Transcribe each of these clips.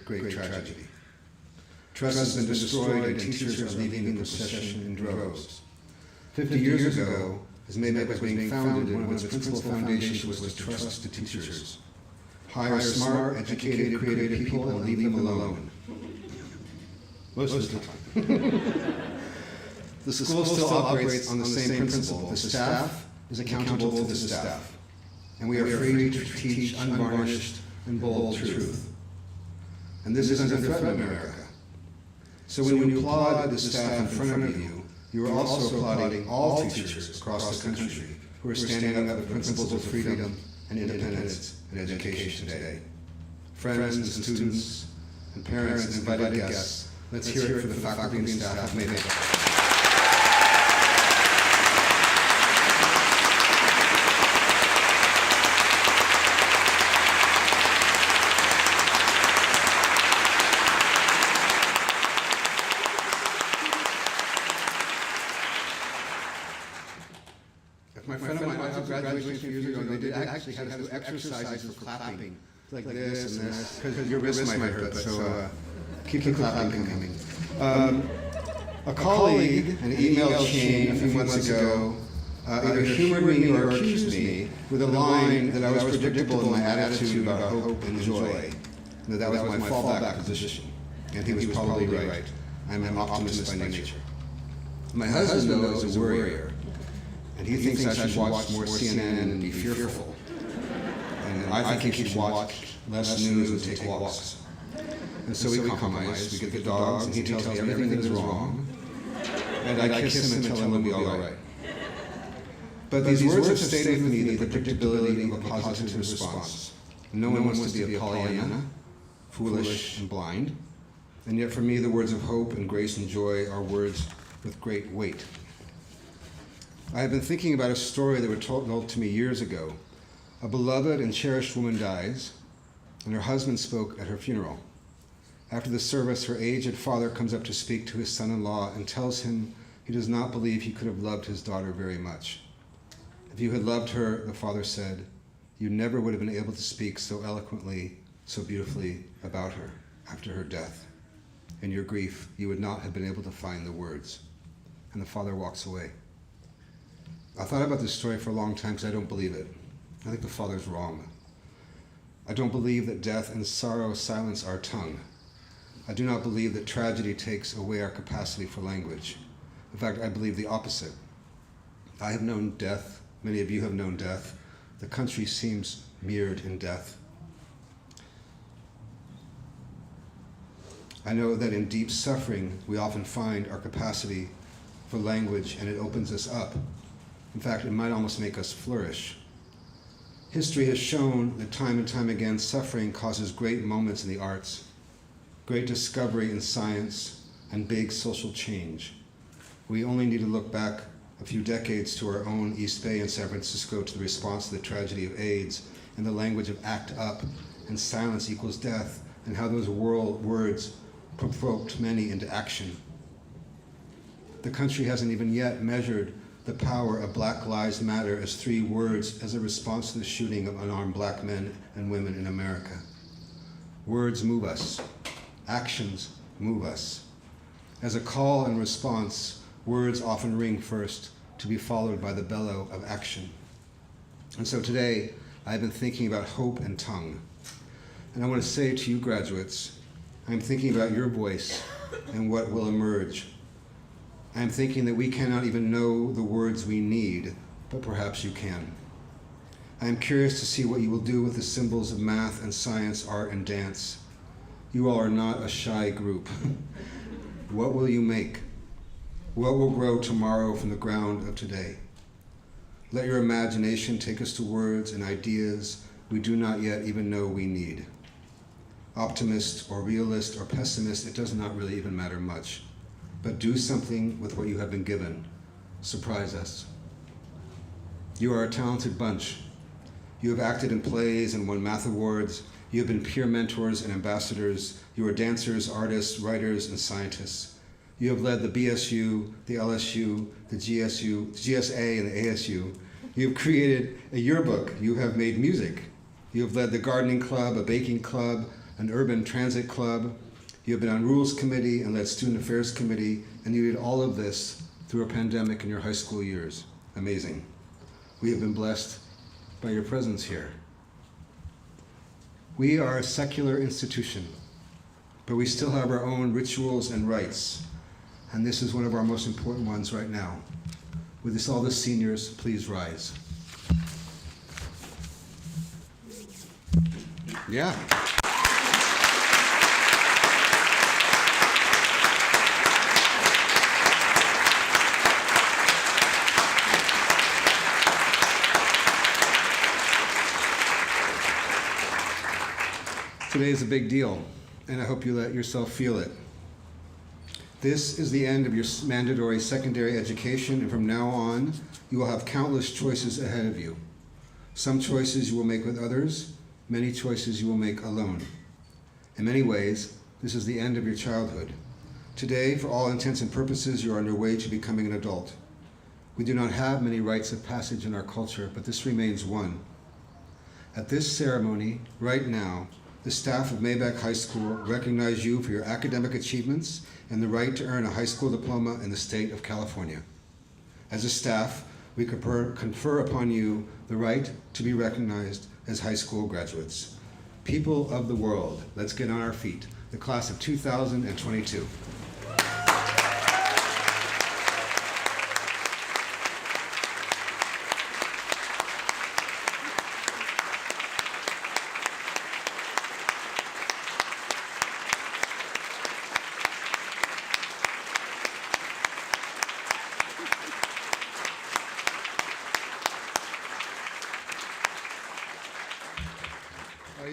great tragedy. Trust has been destroyed and teachers are leaving the procession in droves. 50 years ago, as Maybeck was being founded, one of its principal foundations was to trust the teachers. Hire smart, educated, creative people and leave them alone. Most of the time. The school still operates on the same principle. The staff is accountable to the staff. And we are free to teach unvarnished and bold truth. And this isn't a threat in America. So when you applaud the staff in front of you, you are also applauding all teachers across the country who are standing up for principles of freedom and independence in education today. Friends and students and parents and invited guests, let's hear it for the faculty and staff of Maybeck. My friend of mine went to graduation a few years ago, and they did actually have to do exercises for clapping, like this and this, because your wrist might hurt, so keep the clapping coming. A colleague, an email chain a few months ago, either humored me or accused me with a line that I was predictable in my attitude about hope and joy, and that was my fallback position. And he was probably right. I'm an optimist by nature. My husband, though, is a worrier. And he thinks I should watch more CNN and be fearful. And I think he should watch less news and take walks. And so we compromise. We get the dogs, and he tells me everything is wrong. And I kiss him and tell him it'll be all right. But these words have stayed with me, the predictability of a positive response. No one wants to be a Pollyanna, foolish and blind. And yet for me, the words of hope and grace and joy are words with great weight. I have been thinking about a story that was told to me years ago. A beloved and cherished woman dies, and her husband spoke at her funeral. After the service, her aged father comes up to speak to his son-in-law and tells him he does not believe he could have loved his daughter very much. If you had loved her, the father said, you never would have been able to speak so eloquently, so beautifully about her after her death. In your grief, you would not have been able to find the words. And the father walks away. I thought about this story for a long time because I don't believe it. I think the father's wrong. I don't believe that death and sorrow silence our tongue. I do not believe that tragedy takes away our capacity for language. In fact, I believe the opposite. I have known death. Many of you have known death. The country seems mirrored in death. I know that in deep suffering, we often find our capacity for language, and it opens us up. In fact, it might almost make us flourish. History has shown that time and time again, suffering causes great moments in the arts, great discovery in science, and big social change. We only need to look back a few decades to our own East Bay and San Francisco to the response to the tragedy of AIDS and the language of act up and silence equals death, and how those words provoked many into action. The country hasn't even yet measured the power of Black Lives Matter as 3 words as a response to the shooting of unarmed black men and women in America. Words move us. Actions move us. As a call and response, words often ring first, to be followed by the bellow of action. And so today, I've been thinking about hope and tongue. And I want to say to you graduates, I'm thinking about your voice and what will emerge. I'm thinking that we cannot even know the words we need, but perhaps you can. I am curious to see what you will do with the symbols of math and science, art and dance. You all are not a shy group. What will you make? What will grow tomorrow from the ground of today? Let your imagination take us to words and ideas we do not yet even know we need. Optimist or realist or pessimist, it does not really even matter much. But do something with what you have been given. Surprise us. You are a talented bunch. You have acted in plays and won math awards. You have been peer mentors and ambassadors. You are dancers, artists, writers, and scientists. You have led the BSU, the LSU, the GSU, GSA, and the ASU. You have created a yearbook. You have made music. You have led the gardening club, a baking club, an urban transit club. You have been on rules committee and led student affairs committee, and you did all of this through a pandemic in your high school years. Amazing. We have been blessed by your presence here. We are a secular institution, but we still have our own rituals and rites, and this is one of our most important ones right now. With this, all the seniors, please rise. Yeah. Today is a big deal, and I hope you let yourself feel it. This is the end of your mandatory secondary education, and from now on, you will have countless choices ahead of you. Some choices you will make with others, many choices you will make alone. In many ways, this is the end of your childhood. Today, for all intents and purposes, you are on your way to becoming an adult. We do not have many rites of passage in our culture, but this remains one. At this ceremony, right now, the staff of Maybeck High School recognize you for your academic achievements and the right to earn a high school diploma in the state of California. As a staff, we confer upon you the right to be recognized as high school graduates. People of the world, let's get on our feet. The class of 2022.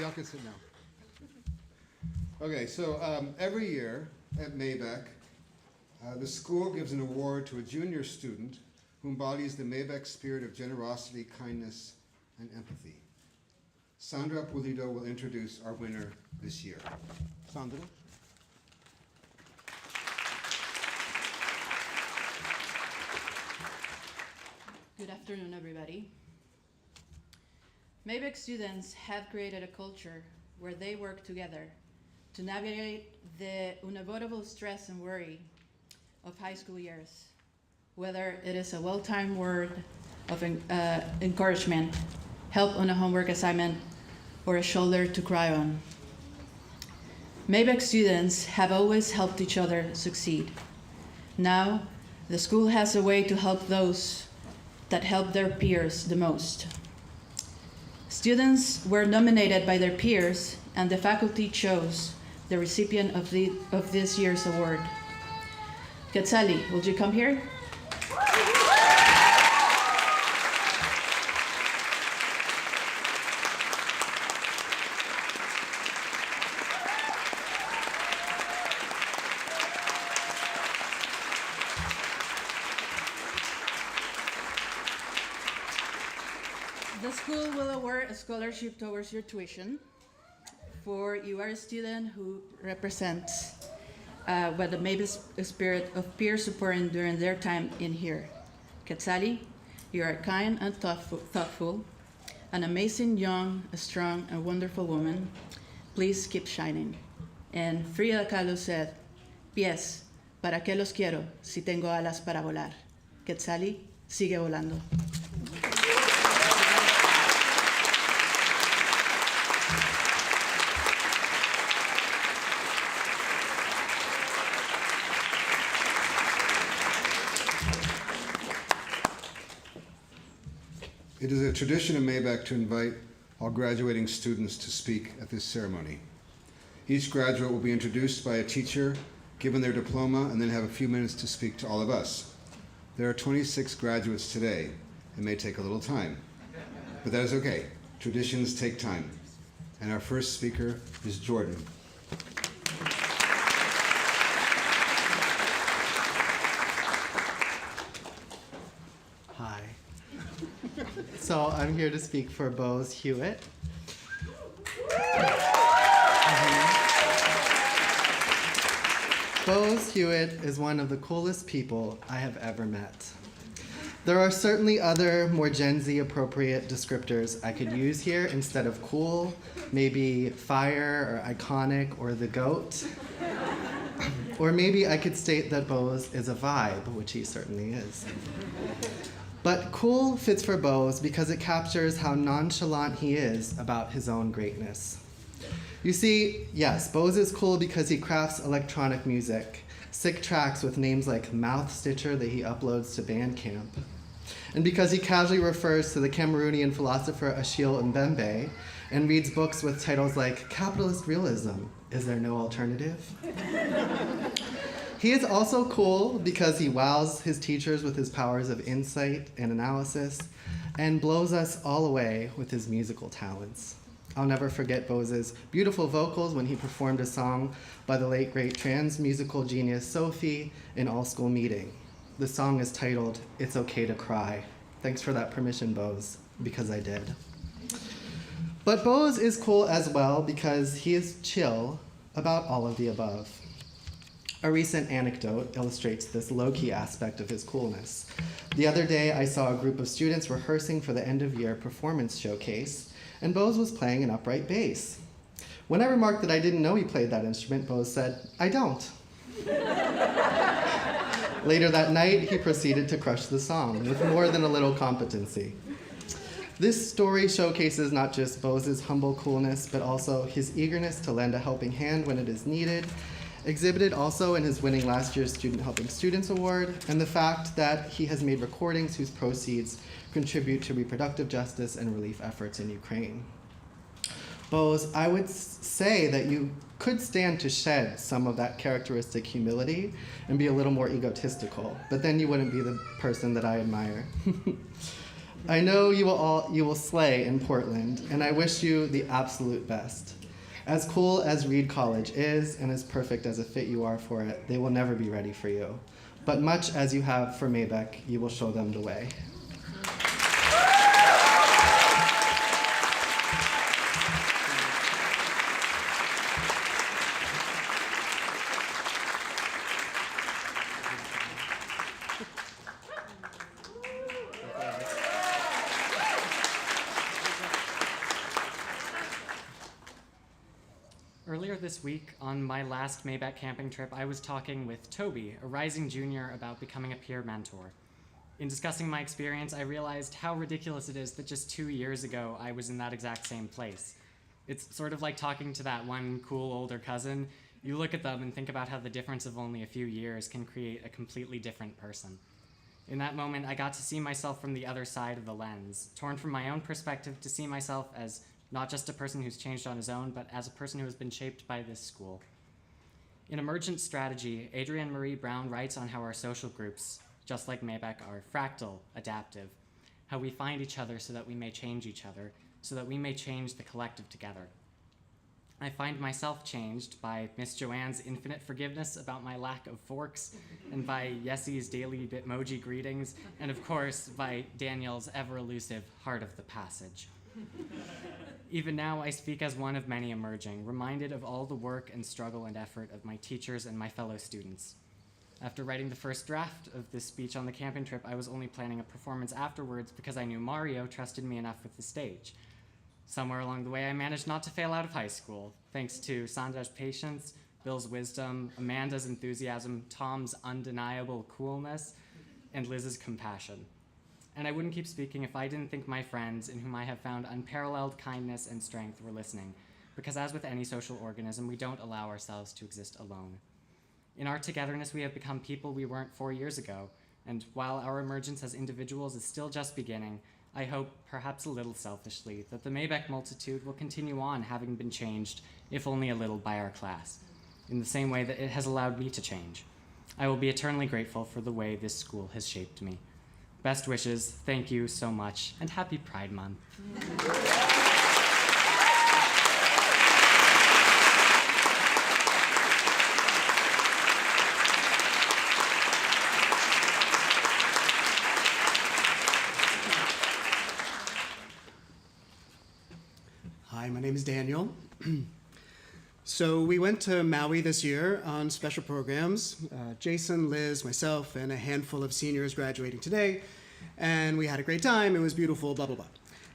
Y'all can sit now. Okay, so every year at Maybeck, the school gives an award to a junior student who embodies the Maybeck spirit of generosity, kindness, and empathy. Sandra Pulido will introduce our winner this year. Sandra? Good afternoon, everybody. Maybeck students have created a culture where they work together to navigate the unavoidable stress and worry of high school years, whether it is a well-timed word of encouragement, help on a homework assignment, or a shoulder to cry on. Maybeck students have always helped each other succeed. Now, the school has a way to help those that help their peers the most. Students were nominated by their peers, and the faculty chose the recipient of this year's award. Quetzali, will you come here? The school will award a scholarship towards your tuition, for you are a student who represents what the Maybeck spirit of peer supporting during their time in here. Quetzali, you are kind and thoughtful, an amazing, young, strong, and wonderful woman. Please keep shining. And Frida Kahlo said, pies, ¿para qué los quiero si tengo alas para volar? Quetzali, sigue volando. It is a tradition in Maybeck to invite all graduating students to speak at this ceremony. Each graduate will be introduced by a teacher, given their diploma, and then have a few minutes to speak to all of us. There are 26 graduates today. It may take a little time, but that is okay. Traditions take time. And our first speaker is Jordan. Hi. So I'm here to speak for Bose Hewitt. Bose Hewitt is one of the coolest people I have ever met. There are certainly other more Gen Z appropriate descriptors I could use here instead of cool, maybe fire or iconic or the GOAT. Or maybe I could state that Bose is a vibe, which he certainly is. But cool fits for Bose because it captures how nonchalant he is about his own greatness. You see, yes, Bose is cool because he crafts electronic music, sick tracks with names like Mouth Stitcher that he uploads to Bandcamp. And because he casually refers to the Cameroonian philosopher Achille Mbembe and reads books with titles like Capitalist Realism, Is There No Alternative? He is also cool because he wows his teachers with his powers of insight and analysis and blows us all away with his musical talents. I'll never forget Bose's beautiful vocals when he performed a song by the late great trans musical genius Sophie in All School Meeting. The song is titled, It's Okay to Cry. Thanks for that permission, Bose, because I did. But Bose is cool as well because he is chill about all of the above. A recent anecdote illustrates this low-key aspect of his coolness. The other day, I saw a group of students rehearsing for the end-of-year performance showcase, and Bose was playing an upright bass. When I remarked that I didn't know he played that instrument, Bose said, I don't. Later that night, he proceeded to crush the song with more than a little competency. This story showcases not just Bose's humble coolness, but also his eagerness to lend a helping hand when it is needed, exhibited also in his winning last year's Student Helping Students Award, and the fact that he has made recordings whose proceeds contribute to reproductive justice and relief efforts in Ukraine. Bose, I would say that you could stand to shed some of that characteristic humility and be a little more egotistical, but then you wouldn't be the person that I admire. I know you will slay in Portland, and I wish you the absolute best. As cool as Reed College is, and as perfect as a fit you are for it, they will never be ready for you. But much as you have for Maybeck, you will show them the way. Earlier this week, on my last Maybeck camping trip, I was talking with Toby, a rising junior, about becoming a peer mentor. In discussing my experience, I realized how ridiculous it is that just 2 years ago, I was in that exact same place. It's sort of like talking to that one cool older cousin. You look at them and think about how the difference of only a few years can create a completely different person. In that moment, I got to see myself from the other side of the lens, torn from my own perspective to see myself as not just a person who's changed on his own, but as a person who has been shaped by this school. In Emergent Strategy, Adrienne Marie Brown writes on how our social groups, just like Maybeck, are fractal, adaptive, how we find each other so that we may change each other, so that we may change the collective together. I find myself changed by Miss Joanne's infinite forgiveness about my lack of forks, and by Yessie's daily Bitmoji greetings, and of course, by Daniel's ever-elusive Heart of the Passage. Even now, I speak as one of many emerging, reminded of all the work and struggle and effort of my teachers and my fellow students. After writing the first draft of this speech on the camping trip, I was only planning a performance afterwards because I knew Mario trusted me enough with the stage. Somewhere along the way, I managed not to fail out of high school, thanks to Sandra's patience, Bill's wisdom, Amanda's enthusiasm, Tom's undeniable coolness, and Liz's compassion. And I wouldn't keep speaking if I didn't think my friends, in whom I have found unparalleled kindness and strength, were listening, because as with any social organism, we don't allow ourselves to exist alone. In our togetherness, we have become people we weren't 4 years ago, and while our emergence as individuals is still just beginning, I hope, perhaps a little selfishly, that the Maybeck multitude will continue on having been changed, if only a little, by our class, in the same way that it has allowed me to change. I will be eternally grateful for the way this school has shaped me. Best wishes, thank you so much, and happy Pride Month. Hi, my name is Daniel. So we went to Maui this year on special programs. Jason, Liz, myself, and a handful of seniors graduating today And we had a great time. It was beautiful, blah, blah, blah.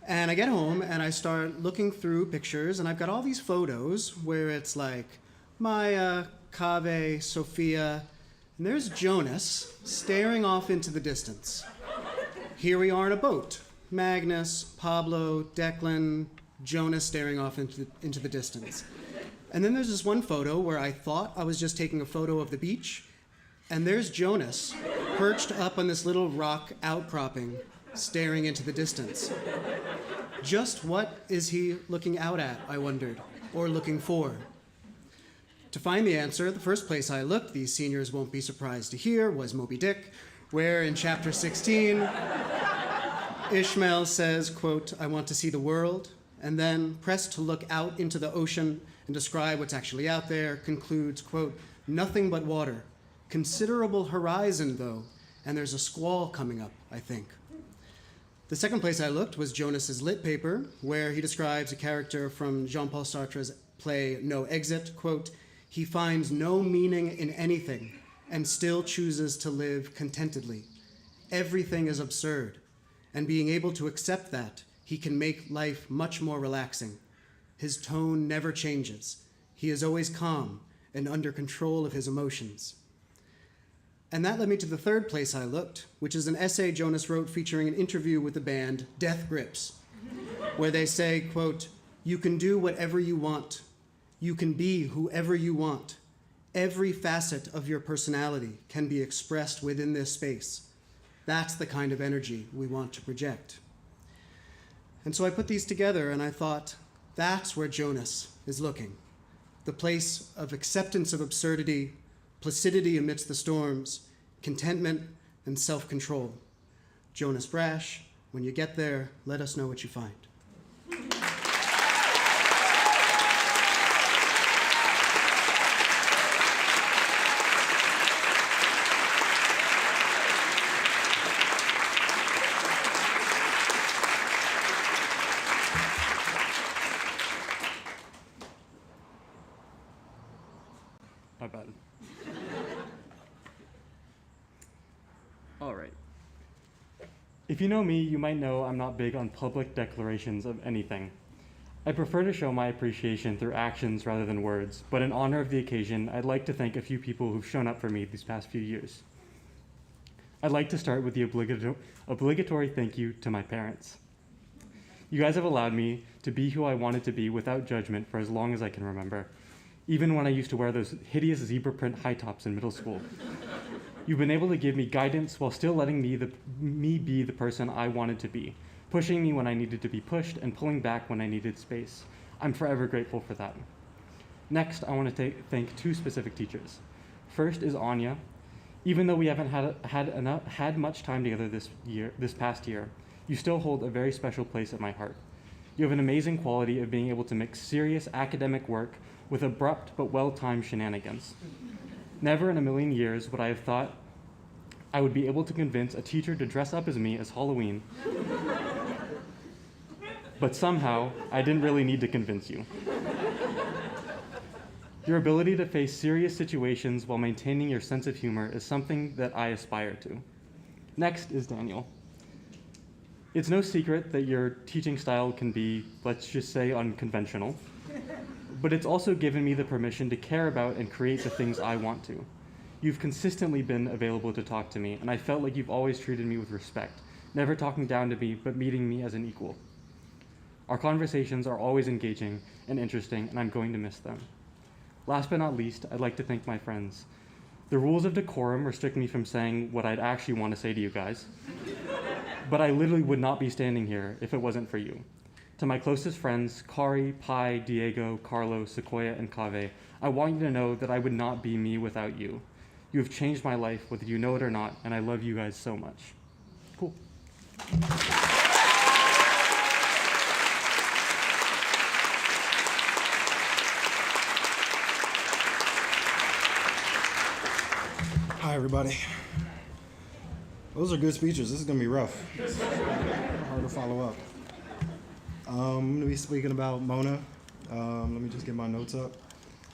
And I get home and I start looking through pictures, and I've got all these photos where it's like Maya, Kaveh, Sophia, and there's Jonas staring off into the distance. Here we are in a boat. Magnus, Pablo, Declan, Jonas staring off into the distance. And then there's this one photo where I thought I was just taking a photo of the beach, and there's Jonas perched up on this little rock outcropping, staring into the distance. Just what is he looking out at, I wondered, or looking for? To find the answer, the first place I looked, these seniors won't be surprised to hear, was Moby Dick, where in chapter 16, Ishmael says, quote, "I want to see the world," and then, pressed to look out into the ocean and describe what's actually out there, concludes, quote, "Nothing but water. Considerable horizon, though, and there's a squall coming up, I think." The second place I looked was Jonas's lit paper, where he describes a character from Jean-Paul Sartre's play No Exit, quote, "He finds no meaning in anything and still chooses to live contentedly. Everything is absurd, and being able to accept that, he can make life much more relaxing. His tone never changes. He is always calm and under control of his emotions." And that led me to the third place I looked, which is an essay Jonas wrote featuring an interview with the band Death Grips, where they say, quote, "You can do whatever you want. You can be whoever you want. Every facet of your personality can be expressed within this space. That's the kind of energy we want to project." And so I put these together and I thought, that's where Jonas is looking. The place of acceptance of absurdity, placidity amidst the storms, contentment, and self-control. Jonas Brash, when you get there, let us know what you find. My bad. All right. If you know me, you might know I'm not big on public declarations of anything. I prefer to show my appreciation through actions rather than words, but in honor of the occasion, I'd like to thank a few people who've shown up for me these past few years. I'd like to start with the obligatory thank you to my parents. You guys have allowed me to be who I wanted to be without judgment for as long as I can remember, even when I used to wear those hideous zebra print high tops in middle school. You've been able to give me guidance while still letting me be the person I wanted to be, pushing me when I needed to be pushed and pulling back when I needed space. I'm forever grateful for that. Next, I want to thank two specific teachers. First is Anya. Even though we haven't had much time together this past year, you still hold a very special place at my heart. You have an amazing quality of being able to mix serious academic work with abrupt but well-timed shenanigans. Never in a million years would I have thought I would be able to convince a teacher to dress up as me as Halloween. But somehow, I didn't really need to convince you. Your ability to face serious situations while maintaining your sense of humor is something that I aspire to. Next is Daniel. It's no secret that your teaching style can be, let's just say, unconventional. But it's also given me the permission to care about and create the things I want to. You've consistently been available to talk to me, and I felt like you've always treated me with respect, never talking down to me, but meeting me as an equal. Our conversations are always engaging and interesting, and I'm going to miss them. Last but not least, I'd like to thank my friends. The rules of decorum restrict me from saying what I'd actually want to say to you guys, but I literally would not be standing here if it wasn't for you. To my closest friends, Kari, Pi, Diego, Carlos, Sequoia, and Kaveh, I want you to know that I would not be me without you. You have changed my life, whether you know it or not, and I love you guys so much. Cool. Hi, everybody. Those are good speeches. This is going to be rough. Hard to follow up. I'm going to be speaking about Mona. Let me just get my notes up.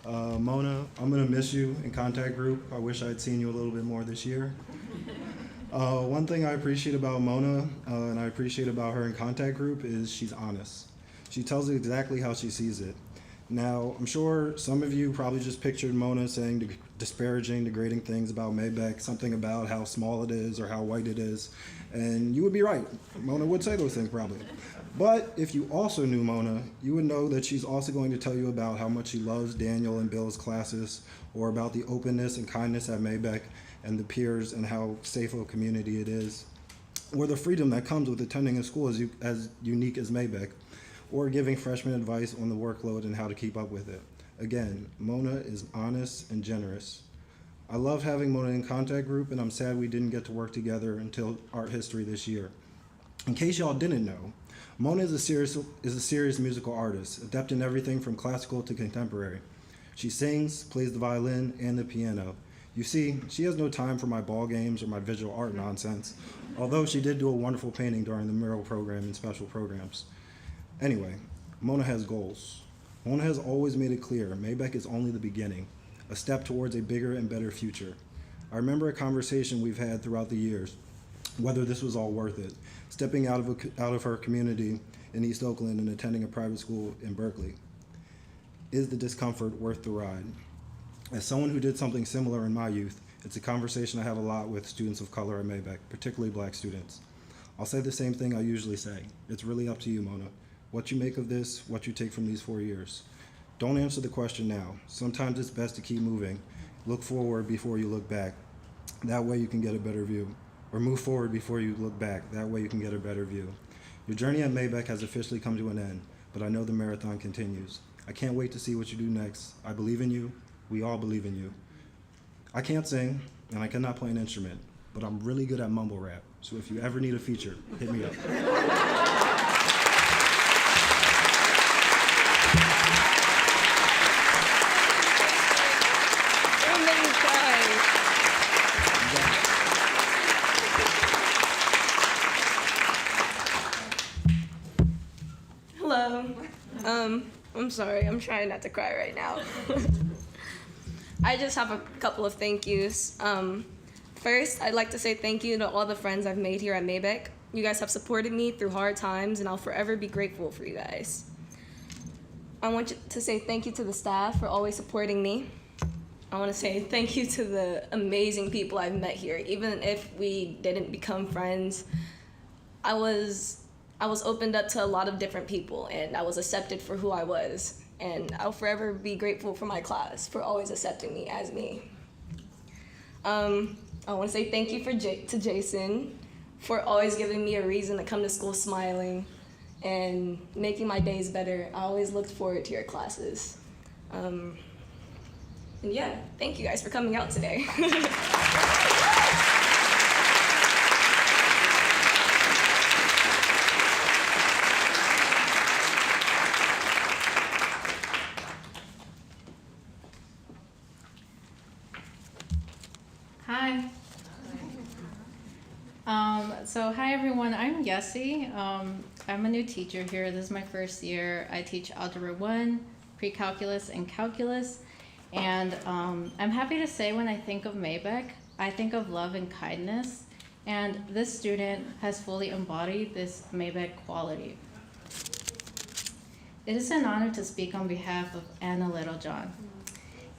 Mona, I'm going to miss you in contact group. I wish I had seen you a little bit more this year. One thing I appreciate about Mona, and I appreciate about her in contact group, is she's honest. She tells it exactly how she sees it. Now, I'm sure some of you probably just pictured Mona saying disparaging, degrading things about Maybeck, something about how small it is or how white it is, and you would be right. Mona would say those things probably. But if you also knew Mona, you would know that she's also going to tell you about how much she loves Daniel and Bill's classes, or about the openness and kindness at Maybeck and the peers and how safe a community it is, or the freedom that comes with attending a school as unique as Maybeck, or giving freshmen advice on the workload and how to keep up with it. Again, Mona is honest and generous. I love having Mona in contact group, and I'm sad we didn't get to work together until art history this year. In case y'all didn't know, Mona is a serious musical artist, adept in everything from classical to contemporary. She sings, plays the violin, and the piano. You see, she has no time for my ball games or my visual art nonsense, although she did do a wonderful painting during the mural program and special programs. Anyway, Mona has goals. Mona has always made it clear Maybeck is only the beginning, a step towards a bigger and better future. I remember a conversation we've had throughout the years, whether this was all worth it, stepping out of her community in East Oakland and attending a private school in Berkeley. Is the discomfort worth the ride? As someone who did something similar in my youth, it's a conversation I have a lot with students of color at Maybeck, particularly black students. I'll say the same thing I usually say. It's really up to you, Mona. What you make of this, what you take from these 4 years. Don't answer the question now. Sometimes it's best to keep moving. Look forward before you look back. That way you can get a better view. Or move forward before you look back. That way you can get a better view. Your journey at Maybeck has officially come to an end, but I know the marathon continues. I can't wait to see what you do next. I believe in you. We all believe in you. I can't sing, and I cannot play an instrument, but I'm really good at mumble rap. So if you ever need a feature, hit me up. Hello. I'm sorry, I'm trying not to cry right now. I just have a couple of thank yous. First, I'd like to say thank you to all the friends I've made here at Maybeck. You guys have supported me through hard times, and I'll forever be grateful for you guys. I want to say thank you to the staff for always supporting me. I want to say thank you to the amazing people I've met here. Even if we didn't become friends, I was opened up to a lot of different people, and I was accepted for who I was. And I'll forever be grateful for my class for always accepting me as me. I want to say thank you to Jason for always giving me a reason to come to school smiling and making my days better. I always looked forward to your classes. And yeah, thank you guys for coming out today. Hi. Hi everyone, I'm Yessie. I'm a new teacher here. This is my first year. I teach Algebra 1, Pre-Calculus, and Calculus. And I'm happy to say when I think of Maybeck, I think of love and kindness. And this student has fully embodied this Maybeck quality. It is an honor to speak on behalf of Anna Littlejohn.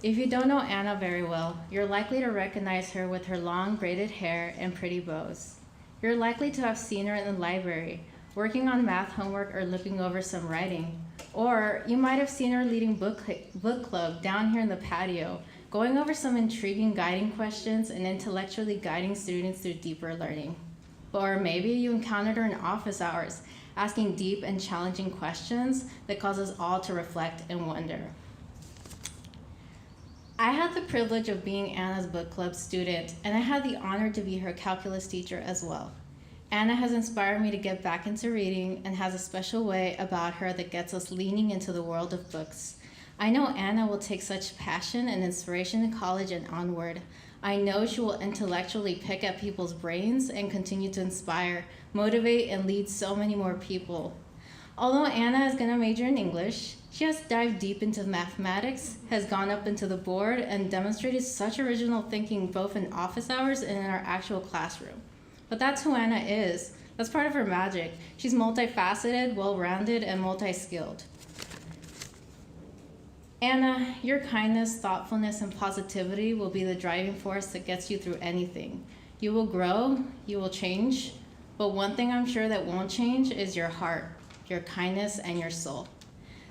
If you don't know Anna very well, you're likely to recognize her with her long braided hair and pretty bows. You're likely to have seen her in the library, working on math homework or looking over some writing. Or you might have seen her leading book club down here in the patio, going over some intriguing guiding questions and intellectually guiding students through deeper learning. Or maybe you encountered her in office hours, asking deep and challenging questions that cause us all to reflect and wonder. I had the privilege of being Anna's book club student, and I had the honor to be her calculus teacher as well. Anna has inspired me to get back into reading and has a special way about her that gets us leaning into the world of books. I know Anna will take such passion and inspiration in college and onward. I know she will intellectually pick at people's brains and continue to inspire, motivate, and lead so many more people. Although Anna is going to major in English, she has dived deep into mathematics, has gone up into the board, and demonstrated such original thinking both in office hours and in our actual classroom. But that's who Anna is. That's part of her magic. She's multifaceted, well-rounded, and multi-skilled. Anna, your kindness, thoughtfulness, and positivity will be the driving force that gets you through anything. You will grow, you will change, but one thing I'm sure that won't change is your heart, your kindness, and your soul.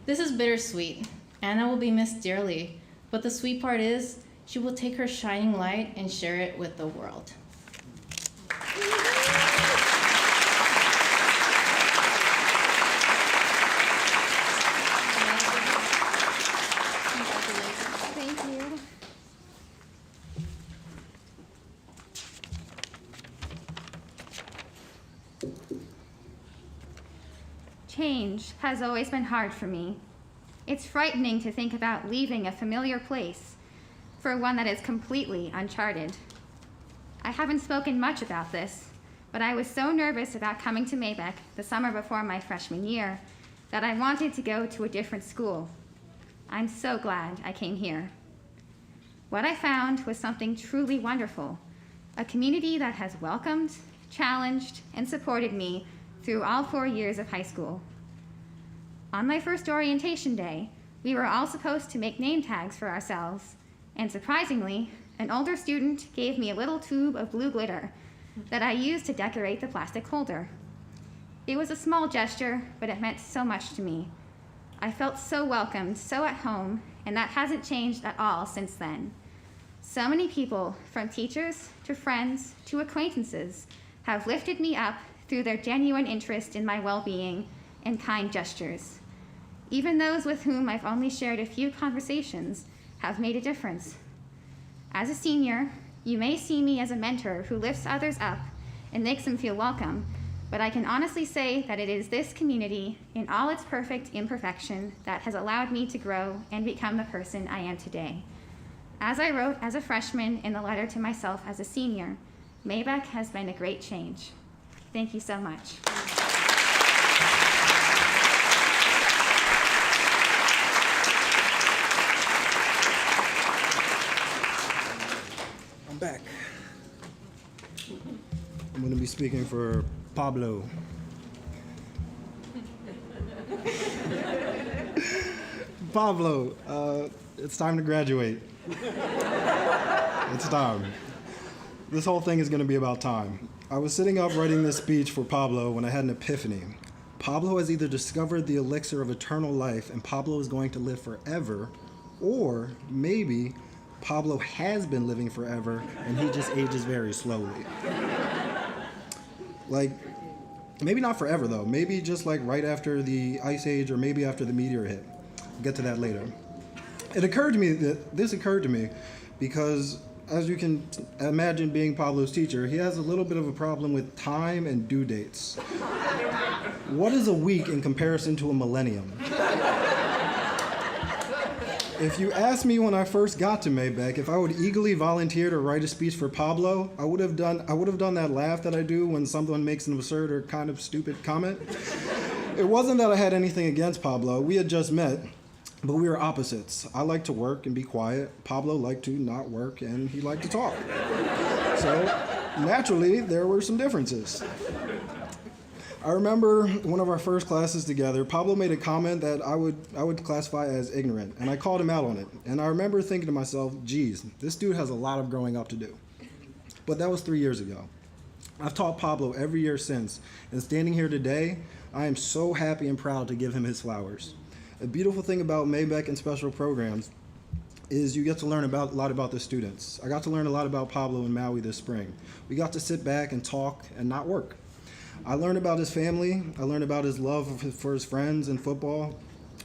This is bittersweet. Anna will be missed dearly, but the sweet part is she will take her shining light and share it with the world. Thank you. Change has always been hard for me. It's frightening to think about leaving a familiar place for one that is completely uncharted. I haven't spoken much about this, but I was so nervous about coming to Maybeck the summer before my freshman year that I wanted to go to a different school. I'm so glad I came here. What I found was something truly wonderful, a community that has welcomed, challenged, and supported me through all 4 years of high school. On my first orientation day, we were all supposed to make name tags for ourselves, and surprisingly, an older student gave me a little tube of blue glitter that I used to decorate the plastic holder. It was a small gesture, but it meant so much to me. I felt so welcomed, so at home, and that hasn't changed at all since then. So many people, from teachers to friends to acquaintances, have lifted me up through their genuine interest in my well-being and kind gestures. Even those with whom I've only shared a few conversations have made a difference. As a senior, you may see me as a mentor who lifts others up and makes them feel welcome, but I can honestly say that it is this community, in all its perfect imperfection, that has allowed me to grow and become the person I am today. As I wrote as a freshman in the letter to myself as a senior, Maybeck has been a great change. Thank you so much. I'm back. I'm going to be speaking for Pablo. Pablo, it's time to graduate. It's time. This whole thing is going to be about time. I was sitting up writing this speech for Pablo when I had an epiphany. Pablo has either discovered the elixir of eternal life and Pablo is going to live forever, or maybe Pablo has been living forever and he just ages very slowly. Like, maybe not forever though. Maybe just like right after the Ice Age or maybe after the meteor hit. I'll get to that later. This occurred to me because, as you can imagine being Pablo's teacher, he has a little bit of a problem with time and due dates. What is a week in comparison to a millennium? If you asked me when I first got to Maybeck if I would eagerly volunteer to write a speech for Pablo, I would have done that laugh that I do when someone makes an absurd or kind of stupid comment. It wasn't that I had anything against Pablo. We had just met, but we were opposites. I liked to work and be quiet. Pablo liked to not work and he liked to talk. So naturally, there were some differences. I remember one of our first classes together, Pablo made a comment that I would classify as ignorant, and I called him out on it. And I remember thinking to myself, geez, this dude has a lot of growing up to do. But that was 3 years ago. I've taught Pablo every year since, and standing here today, I am so happy and proud to give him his flowers. A beautiful thing about Maybeck and special programs is you get to learn a lot about the students. I got to learn a lot about Pablo in Maui this spring. We got to sit back and talk and not work. I learned about his family. I learned about his love for his friends and football.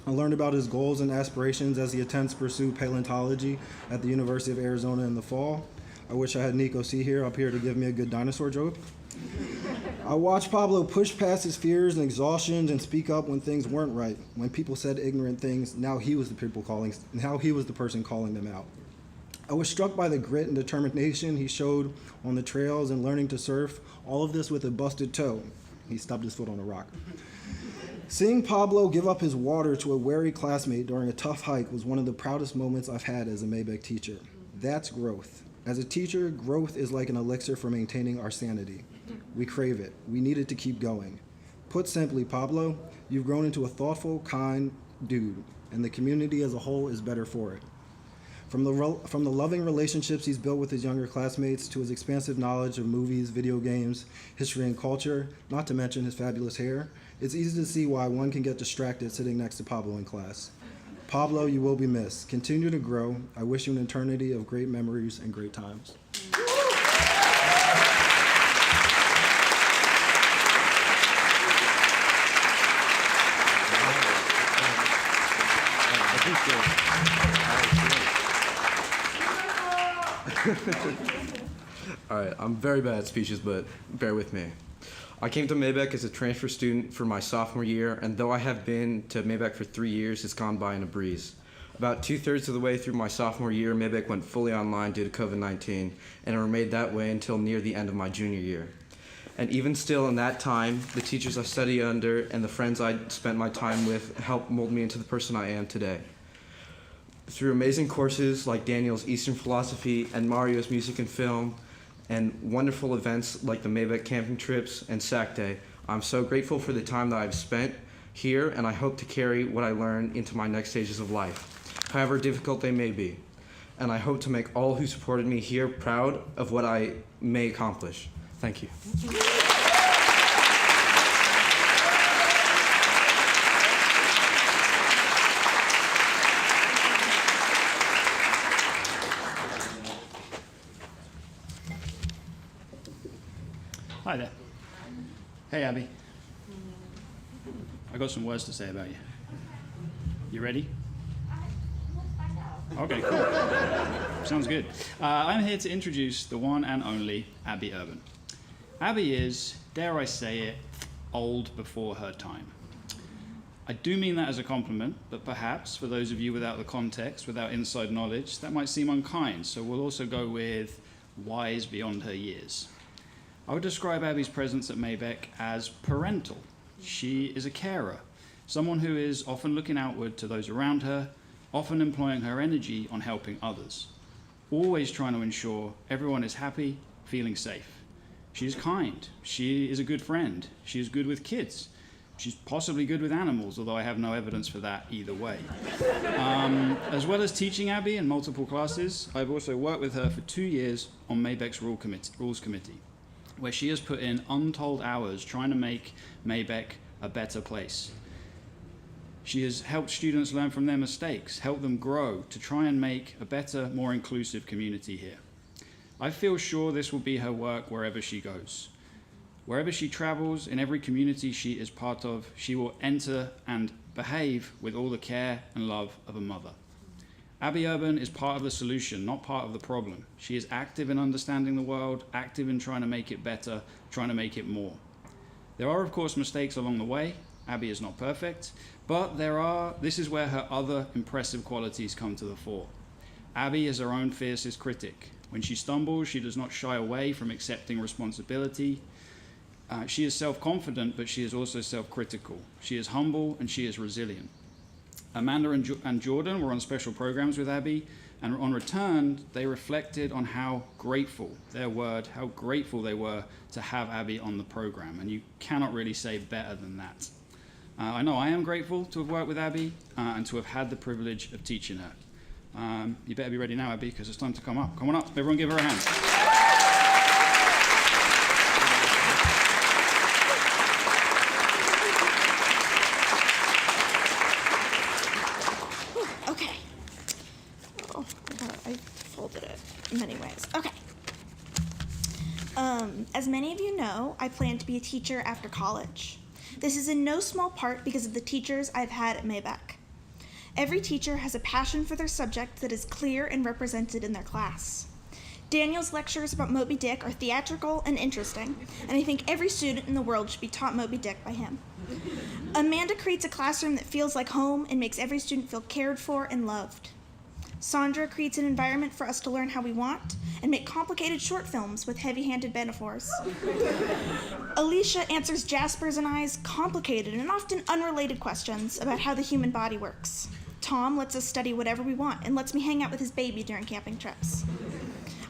I learned about his goals and aspirations as he attempts to pursue paleontology at the University of Arizona in the fall. I wish I had Nico C here up here to give me a good dinosaur joke. I watched Pablo push past his fears and exhaustions and speak up when things weren't right. When people said ignorant things, now he was the person calling them out. I was struck by the grit and determination he showed on the trails and learning to surf, all of this with a busted toe. He stubbed his foot on a rock. Seeing Pablo give up his water to a wary classmate during a tough hike was one of the proudest moments I've had as a Maybeck teacher. That's growth. As a teacher, growth is like an elixir for maintaining our sanity. We crave it. We need it to keep going. Put simply, Pablo, you've grown into a thoughtful, kind dude, and the community as a whole is better for it. From the loving relationships he's built with his younger classmates to his expansive knowledge of movies, video games, history, and culture, not to mention his fabulous hair, it's easy to see why one can get distracted sitting next to Pablo in class. Pablo, you will be missed. Continue to grow. I wish you an eternity of great memories and great times. All right, I'm very bad at speeches, but bear with me. I came to Maybeck as a transfer student for my sophomore year, and though I have been to Maybeck for 3 years, it's gone by in a breeze. About 2/3 of the way through my sophomore year, Maybeck went fully online due to COVID-19, and it remained that way until near the end of my junior year. And even still in that time, the teachers I studied under and the friends I spent my time with helped mold me into the person I am today. Through amazing courses like Daniel's Eastern Philosophy and Mario's Music and Film, and wonderful events like the Maybeck camping trips and SAC Day, I'm so grateful for the time that I've spent here, and I hope to carry what I learned into my next stages of life, however difficult they may be. And I hope to make all who supported me here proud of what I may accomplish. Thank you. Hi there. Hey, Abby. I got some words to say about you. You ready? Okay, cool. Sounds good. I'm here to introduce the one and only Abby Urban. Abby is, dare I say it, old before her time. I do mean that as a compliment, but perhaps for those of you without the context, without inside knowledge, that might seem unkind, so we'll also go with wise beyond her years. I would describe Abby's presence at Maybeck as parental. She is a carer, someone who is often looking outward to those around her, often employing her energy on helping others, always trying to ensure everyone is happy, feeling safe. She is kind. She is a good friend. She is good with kids. She's possibly good with animals, although I have no evidence for that either way. As well as teaching Abby in multiple classes, I've also worked with her for 2 years on Maybeck's Rules Committee, where she has put in untold hours trying to make Maybeck a better place. She has helped students learn from their mistakes, help them grow to try and make a better, more inclusive community here. I feel sure this will be her work wherever she goes. Wherever she travels, in every community she is part of, she will enter and behave with all the care and love of a mother. Abby Urban is part of the solution, not part of the problem. She is active in understanding the world, active in trying to make it better, trying to make it more. There are, of course, mistakes along the way. Abby is not perfect, but this is where her other impressive qualities come to the fore. Abby is her own fiercest critic. When she stumbles, she does not shy away from accepting responsibility. She is self-confident, but she is also self-critical. She is humble and she is resilient. Amanda and Jordan were on special programs with Abby, and on return, they reflected on how grateful they were to have Abby on the program, and you cannot really say better than that. I know I am grateful to have worked with Abby and to have had the privilege of teaching her. You better be ready now, Abby, because it's time to come up. Come on up, everyone give her a hand. As many of you know, I plan to be a teacher after college. This is in no small part because of the teachers I've had at Maybeck. Every teacher has a passion for their subject that is clear and represented in their class. Daniel's lectures about Moby Dick are theatrical and interesting, and I think every student in the world should be taught Moby Dick by him. Amanda creates a classroom that feels like home and makes every student feel cared for and loved. Sandra creates an environment for us to learn how we want and make complicated short films with heavy-handed metaphors. Alicia answers Jasper's and I's complicated and often unrelated questions about how the human body works. Tom lets us study whatever we want and lets me hang out with his baby during camping trips.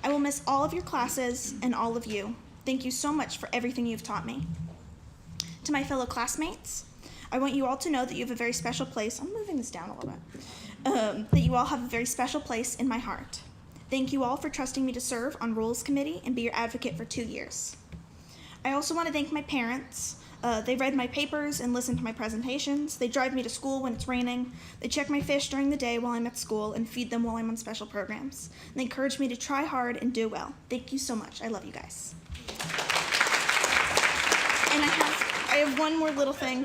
I will miss all of your classes and all of you. Thank you so much for everything you've taught me. To my fellow classmates, I want you all to know that you have a very special place. I'm moving this down a little bit. That you all have a very special place in my heart. Thank you all for trusting me to serve on Rules Committee and be your advocate for 2 years. I also want to thank my parents. They read my papers and listened to my presentations. They drive me to school when it's raining. They check my fish during the day while I'm at school and feed them while I'm on special programs. And they encourage me to try hard and do well. Thank you so much. I love you guys. And I have one more little thing.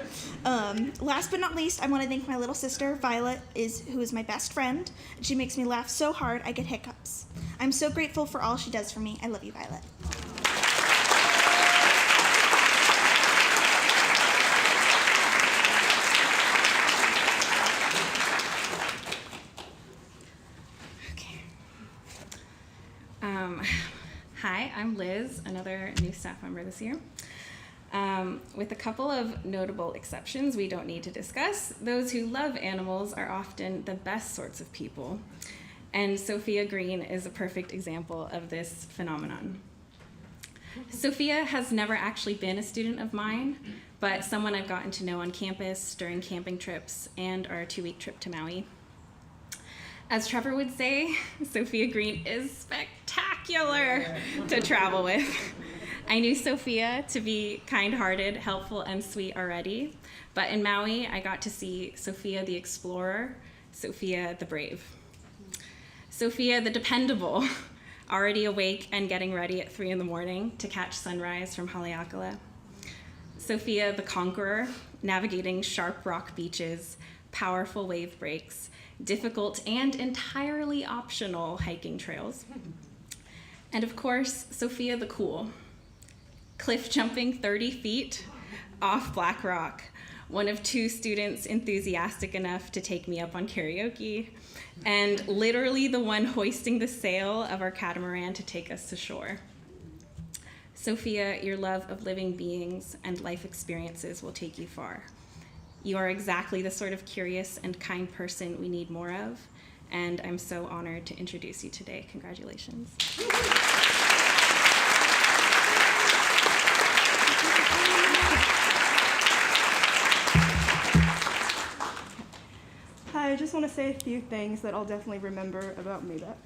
Last but not least, I want to thank my little sister, Violet, who is my best friend. And she makes me laugh so hard I get hiccups. I'm so grateful for all she does for me. I love you, Violet. Hi, I'm Liz, another new staff member this year. With a couple of notable exceptions we don't need to discuss, those who love animals are often the best sorts of people. And Sophia Green is a perfect example of this phenomenon. Sophia has never actually been a student of mine, but someone I've gotten to know on campus during camping trips and our 2-week trip to Maui. As Trevor would say, Sophia Green is spectacular to travel with. I knew Sophia to be kind-hearted, helpful, and sweet already, but in Maui, I got to see Sophia the explorer, Sophia the brave. Sophia the dependable, already awake and getting ready at 3 a.m. to catch sunrise from Haleakala. Sophia the conqueror, navigating sharp rock beaches, powerful wave breaks, difficult and entirely optional hiking trails. And of course, Sophia the cool, cliff jumping 30 feet off Black Rock, one of 2 students enthusiastic enough to take me up on karaoke, and literally the one hoisting the sail of our catamaran to take us to shore. Sophia, your love of living beings and life experiences will take you far. You are exactly the sort of curious and kind person we need more of, and I'm so honored to introduce you today. Congratulations. Hi, I just want to say a few things that I'll definitely remember about Maybeck.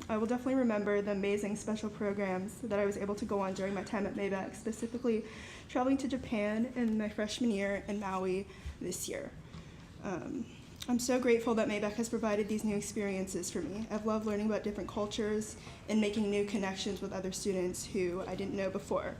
I will definitely remember the amazing special programs that I was able to go on during my time at Maybeck, specifically traveling to Japan in my freshman year and Maui this year. I'm so grateful that Maybeck has provided these new experiences for me. I've loved learning about different cultures and making new connections with other students who I didn't know before.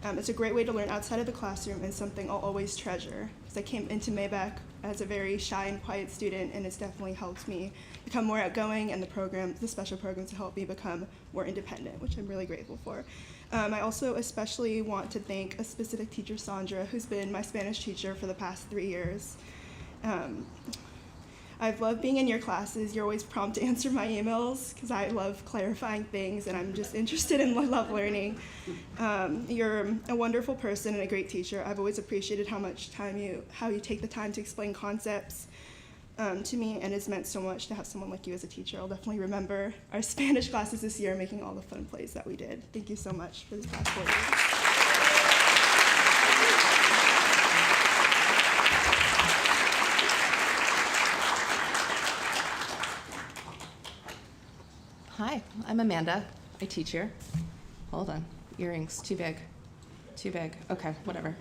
It's a great way to learn outside of the classroom and something I'll always treasure, because I came into Maybeck as a very shy and quiet student, and it's definitely helped me become more outgoing, and the special programs have helped me become more independent, which I'm really grateful for. I also especially want to thank a specific teacher, Sandra, who's been my Spanish teacher for the past 3 years. I've loved being in your classes. You're always prompt to answer my emails because I love clarifying things and I'm just interested in love learning. You're a wonderful person and a great teacher. I've always appreciated how you take the time to explain concepts to me, and it's meant so much to have someone like you as a teacher. I'll definitely remember our Spanish classes this year, making all the fun plays that we did. Thank you so much for this past 4 years. Hi, I'm Amanda. I teach here. Hold on, earrings, too big. Too big, okay, whatever.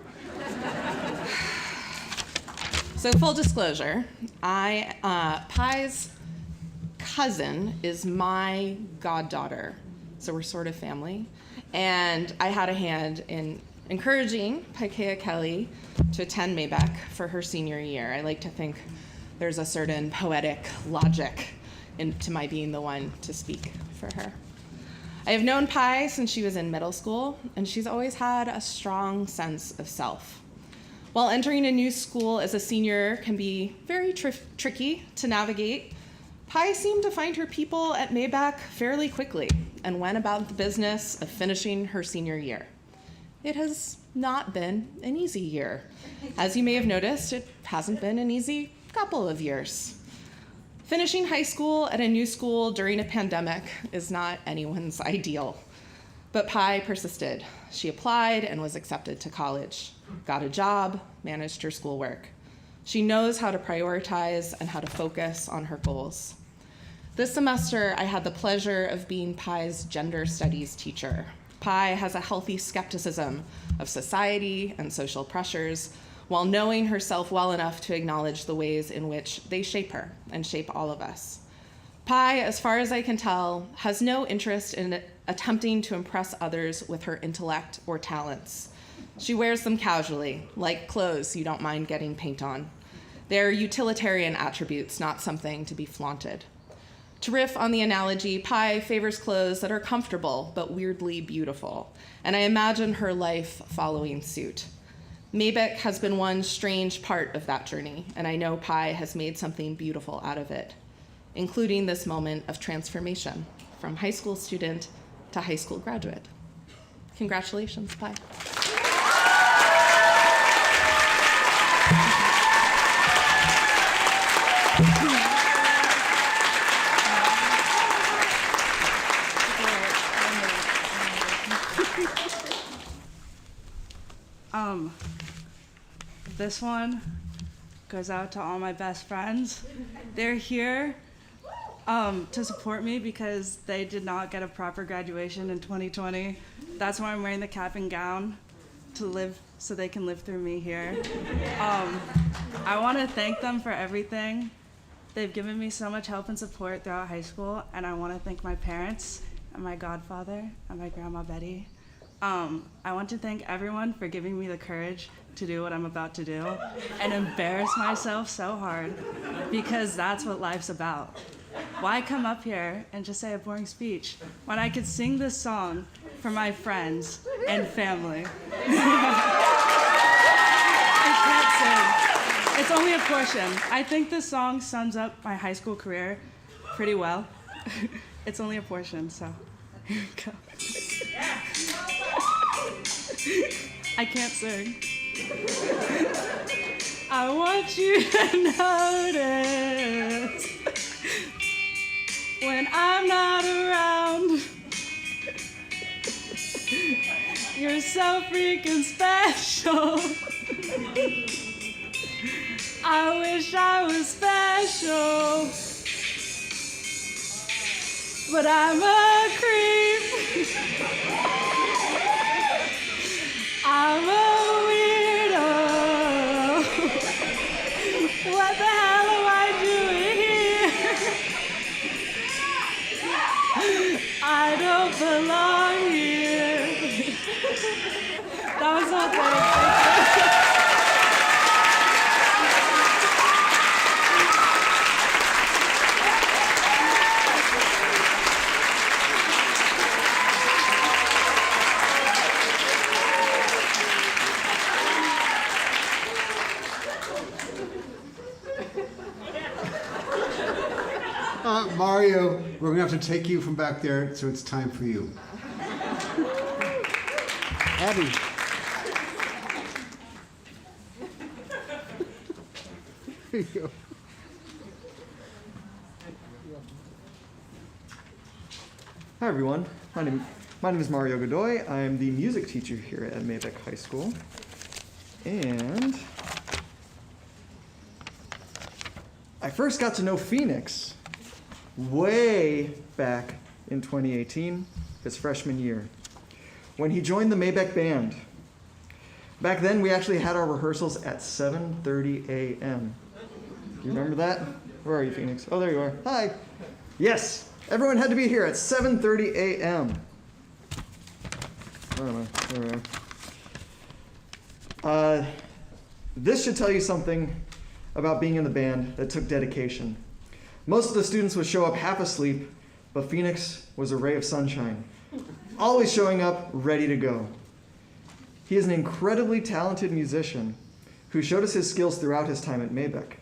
So full disclosure, Pi's cousin is my goddaughter, so we're sort of family. And I had a hand in encouraging Paikea Kelly to attend Maybeck for her senior year. I like to think there's a certain poetic logic into my being the one to speak for her. I have known Pi since she was in middle school, and she's always had a strong sense of self. While entering a new school as a senior can be very tricky to navigate, Pi seemed to find her people at Maybeck fairly quickly and went about the business of finishing her senior year. It has not been an easy year. As you may have noticed, it hasn't been an easy couple of years. Finishing high school at a new school during a pandemic is not anyone's ideal. But Pi persisted. She applied and was accepted to college, got a job, managed her schoolwork. She knows how to prioritize and how to focus on her goals. This semester, I had the pleasure of being Pi's gender studies teacher. Pi has a healthy skepticism of society and social pressures, while knowing herself well enough to acknowledge the ways in which they shape her and shape all of us. Pi, as far as I can tell, has no interest in attempting to impress others with her intellect or talents. She wears them casually, like clothes you don't mind getting paint on. They're utilitarian attributes, not something to be flaunted. To riff on the analogy, Pi favors clothes that are comfortable but weirdly beautiful, and I imagine her life following suit. Maybeck has been one strange part of that journey, and I know Pi has made something beautiful out of it, including this moment of transformation from high school student to high school graduate. Congratulations, Pi. This one goes out to all my best friends. They're here to support me because they did not get a proper graduation in 2020. That's why I'm wearing the cap and gown, to live so they can live through me here. I want to thank them for everything. They've given me so much help and support throughout high school, and I want to thank my parents and my godfather and my grandma Betty. I want to thank everyone for giving me the courage to do what I'm about to do and embarrass myself so hard, because that's what life's about. Why come up here and just say a boring speech when I could sing this song for my friends and family? I can't sing. It's only a portion. I think this song sums up my high school career pretty well. It's only a portion, so here we go. I can't sing. I want you to notice when I'm not around. You're so freaking special. I wish I was special, but I'm a creep. I'm a weirdo. What the hell am I doing here? I don't belong here. That was so good. Mario, we're going to have to take you from back there, so it's time for you. Abby. Here you go. Hi everyone, my name is Mario Godoy. I'm the music teacher here at Maybeck High School. And I first got to know Phoenix way back in 2018, his freshman year, when he joined the Maybeck Band. Back then, we actually had our rehearsals at 7:30 a.m. Do you remember that? Where are you, Phoenix? Oh, there you are. Hi. Yes, everyone had to be here at 7:30 a.m. Where am I? There we are. This should tell you something about being in the band that took dedication. Most of the students would show up half asleep, but Phoenix was a ray of sunshine, always showing up ready to go. He is an incredibly talented musician who showed us his skills throughout his time at Maybeck.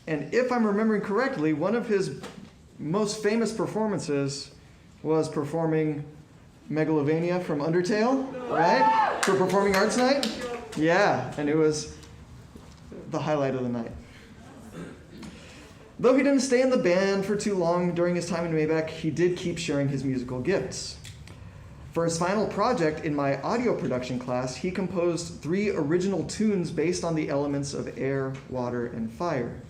And if I'm remembering correctly, one of his most famous performances was performing Megalovania from Undertale, right? For Performing Arts Night? Yeah, and it was the highlight of the night. Though he didn't stay in the band for too long during his time in Maybeck, he did keep sharing his musical gifts. For his final project in my audio production class, he composed 3 original tunes based on the elements of air, water, and fire.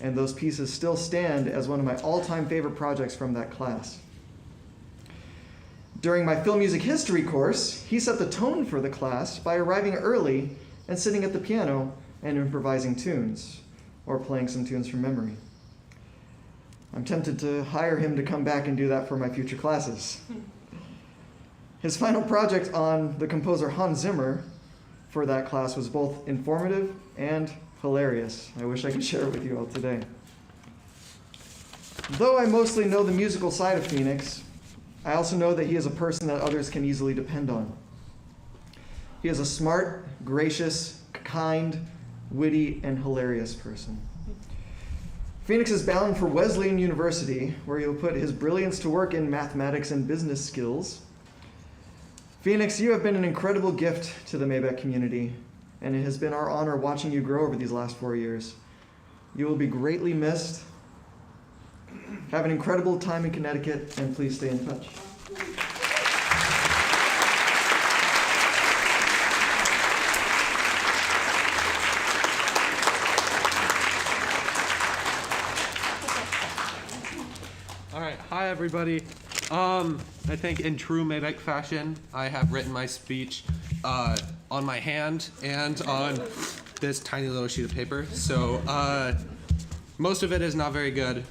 And those pieces still stand as one of my all-time favorite projects from that class. During my film music history course, he set the tone for the class by arriving early and sitting at the piano and improvising tunes, or playing some tunes from memory. I'm tempted to hire him to come back and do that for my future classes. His final project on the composer Hans Zimmer for that class was both informative and hilarious. I wish I could share it with you all today. Though I mostly know the musical side of Phoenix, I also know that he is a person that others can easily depend on. He is a smart, gracious, kind, witty, and hilarious person. Phoenix is bound for Wesleyan University, where he will put his brilliance to work in mathematics and business skills. Phoenix, you have been an incredible gift to the Maybeck community, and it has been our honor watching you grow over these last 4 years. You will be greatly missed. Have an incredible time in Connecticut, and please stay in touch. All right, hi everybody. I think in true Maybeck fashion, I have written my speech on my hand and on this tiny little sheet of paper. So most of it is not very good.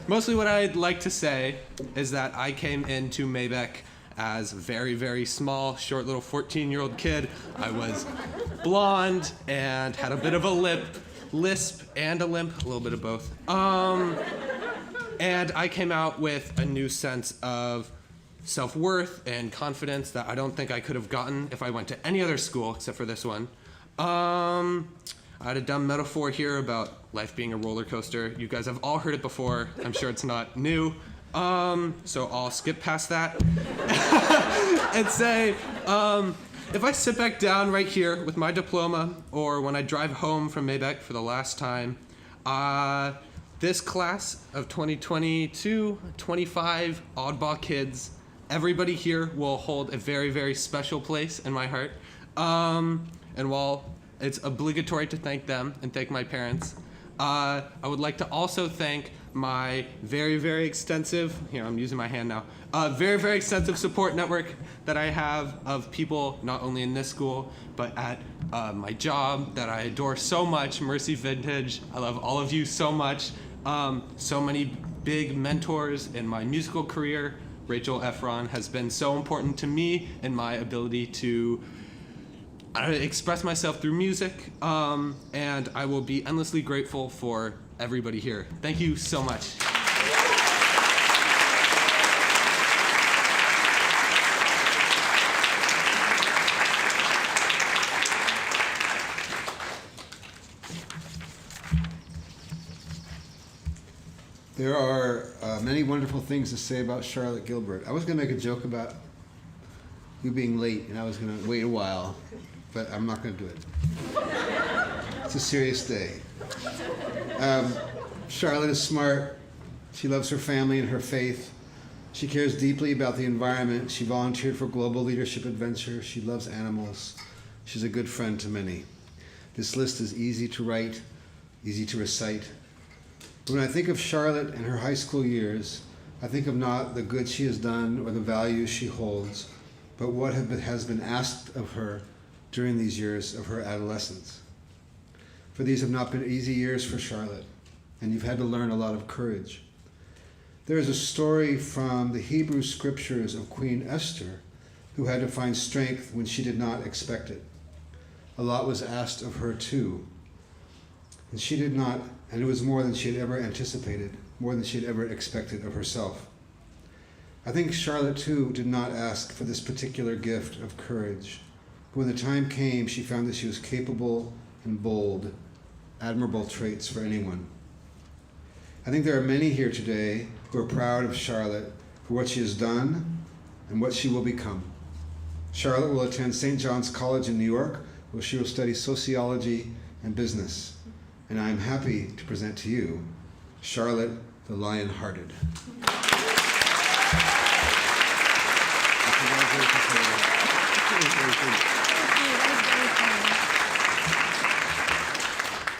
Mostly what I'd like to say is that I came into Maybeck as a very, very small, short little 14-year-old kid. I was blonde and had a bit of a lisp and a limp, a little bit of both. And I came out with a new sense of self-worth and confidence that I don't think I could have gotten if I went to any other school except for this one. I had a dumb metaphor here about life being a roller coaster. You guys have all heard it before. I'm sure it's not new. So I'll skip past that and say, if I sit back down right here with my diploma, or when I drive home from Maybeck for the last time, this class of 2022, 25 oddball kids, everybody here will hold a very, very special place in my heart. And while it's obligatory to thank them and thank my parents, I would like to also thank my very, very extensive, here I'm using my hand now, very, very extensive support network that I have of people not only in this school, but at my job that I adore so much, Mercy Vintage. I love all of you so much. So many big mentors in my musical career. Rachel Efron has been so important to me in my ability to express myself through music, and I will be endlessly grateful for everybody here. Thank you so much. There are many wonderful things to say about Charlotte Gilbert. I was going to make a joke about you being late, and I was going to wait a while, but I'm not going to do it. It's a serious day. Charlotte is smart. She loves her family and her faith. She cares deeply about the environment. She volunteered for Global Leadership Adventure. She loves animals. She's a good friend to many. This list is easy to write, easy to recite. When I think of Charlotte and her high school years, I think of not the good she has done or the values she holds, but what has been asked of her during these years of her adolescence. For these have not been easy years for Charlotte, and you've had to learn a lot of courage. There is a story from the Hebrew scriptures of Queen Esther, who had to find strength when she did not expect it. A lot was asked of her too, and she did not, and it was more than she had ever anticipated, more than she had ever expected of herself. I think Charlotte, too, did not ask for this particular gift of courage. But when the time came, she found that she was capable and bold, admirable traits for anyone. I think there are many here today who are proud of Charlotte for what she has done and what she will become. Charlotte will attend St. John's College in New York, where she will study sociology and business. And I am happy to present to you Charlotte the Lion-Hearted.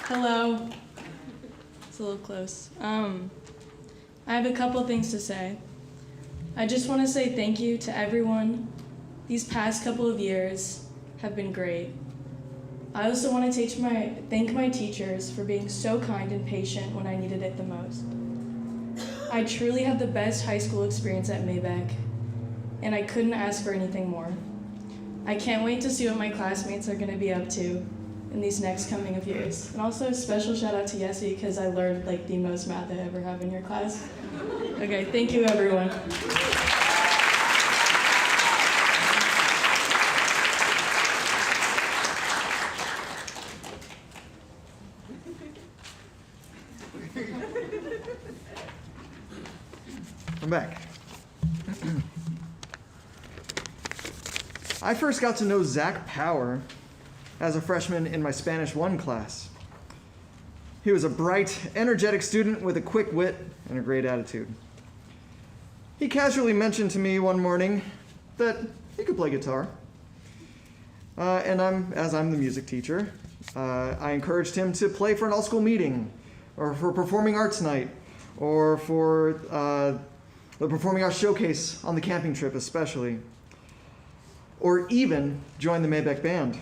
Hello. It's a little close. I have a couple things to say. I just want to say thank you to everyone. These past couple of years have been great. I also want to thank my teachers for being so kind and patient when I needed it the most. I truly had the best high school experience at Maybeck, and I couldn't ask for anything more. I can't wait to see what my classmates are going to be up to in these next coming of years. And also a special shout out to Yessie, because I learned like the most math I ever have in your class. Okay, thank you everyone. I'm back. I first got to know Zach Power as a freshman in my Spanish 1 class. He was a bright, energetic student with a quick wit and a great attitude. He casually mentioned to me one morning that he could play guitar. As I'm the music teacher, I encouraged him to play for an all-school meeting, or for performing arts night, or for the performing arts showcase on the camping trip especially, or even join the Maybeck Band.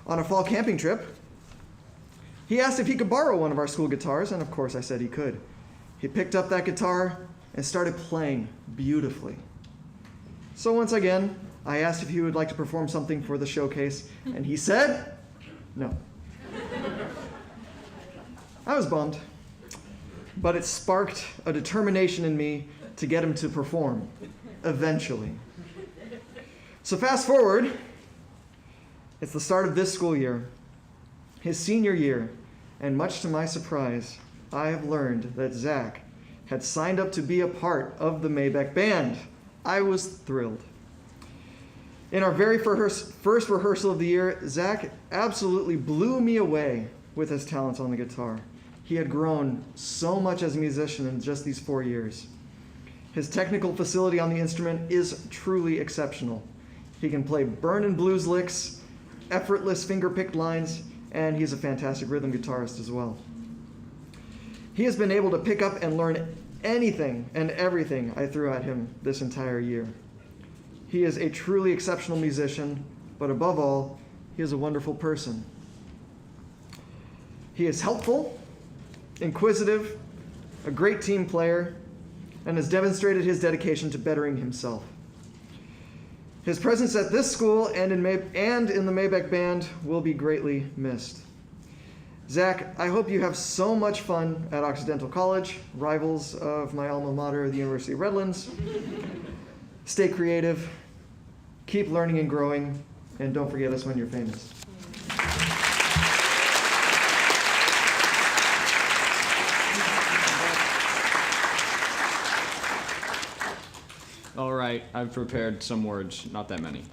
On a fall camping trip, he asked if he could borrow one of our school guitars, and of course I said he could. He picked up that guitar and started playing beautifully. So once again, I asked if he would like to perform something for the showcase, and he said no. I was bummed, but it sparked a determination in me to get him to perform, eventually. So fast forward, it's the start of this school year, his senior year, and much to my surprise, I have learned that Zach had signed up to be a part of the Maybeck Band. I was thrilled. In our very first rehearsal of the year, Zach absolutely blew me away with his talents on the guitar. He had grown so much as a musician in just these 4 years. His technical facility on the instrument is truly exceptional. He can play burn and blues licks, effortless finger-picked lines, and he's a fantastic rhythm guitarist as well. He has been able to pick up and learn anything and everything I threw at him this entire year. He is a truly exceptional musician, but above all, he is a wonderful person. He is helpful, inquisitive, a great team player, and has demonstrated his dedication to bettering himself. His presence at this school and in the Maybeck Band will be greatly missed. Zach, I hope you have so much fun at Occidental College, rivals of my alma mater, the University of Redlands. Stay creative, keep learning and growing, and don't forget us when you're famous. All right, I've prepared some words, not that many.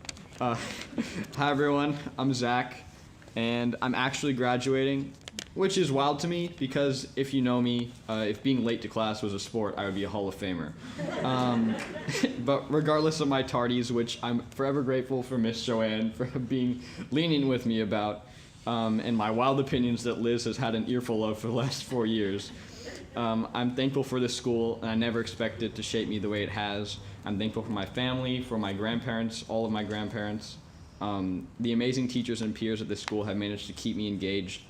Hi everyone, I'm Zach, and I'm actually graduating, which is wild to me because if you know me, if being late to class was a sport, I would be a Hall of Famer. But regardless of my tardies, which I'm forever grateful for Miss Joanne for being lenient with me about, and my wild opinions that Liz has had an earful of for the last 4 years. I'm thankful for this school, and I never expected it to shape me the way it has. I'm thankful for my family, for my grandparents, all of my grandparents. The amazing teachers and peers at this school have managed to keep me engaged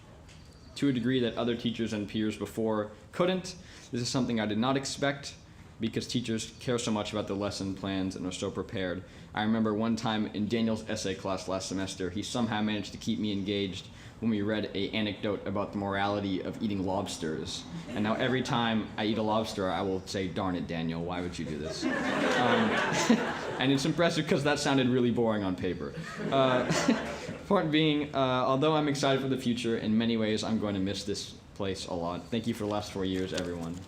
to a degree that other teachers and peers before couldn't. This is something I did not expect because teachers care so much about the lesson plans and are so prepared. I remember one time in Daniel's essay class last semester, he somehow managed to keep me engaged when we read an anecdote about the morality of eating lobsters. And now every time I eat a lobster, I will say, "Darn it, Daniel, why would you do this?" And it's impressive because that sounded really boring on paper. Point being, although I'm excited for the future, in many ways I'm going to miss this place a lot. Thank you for the last 4 years, everyone.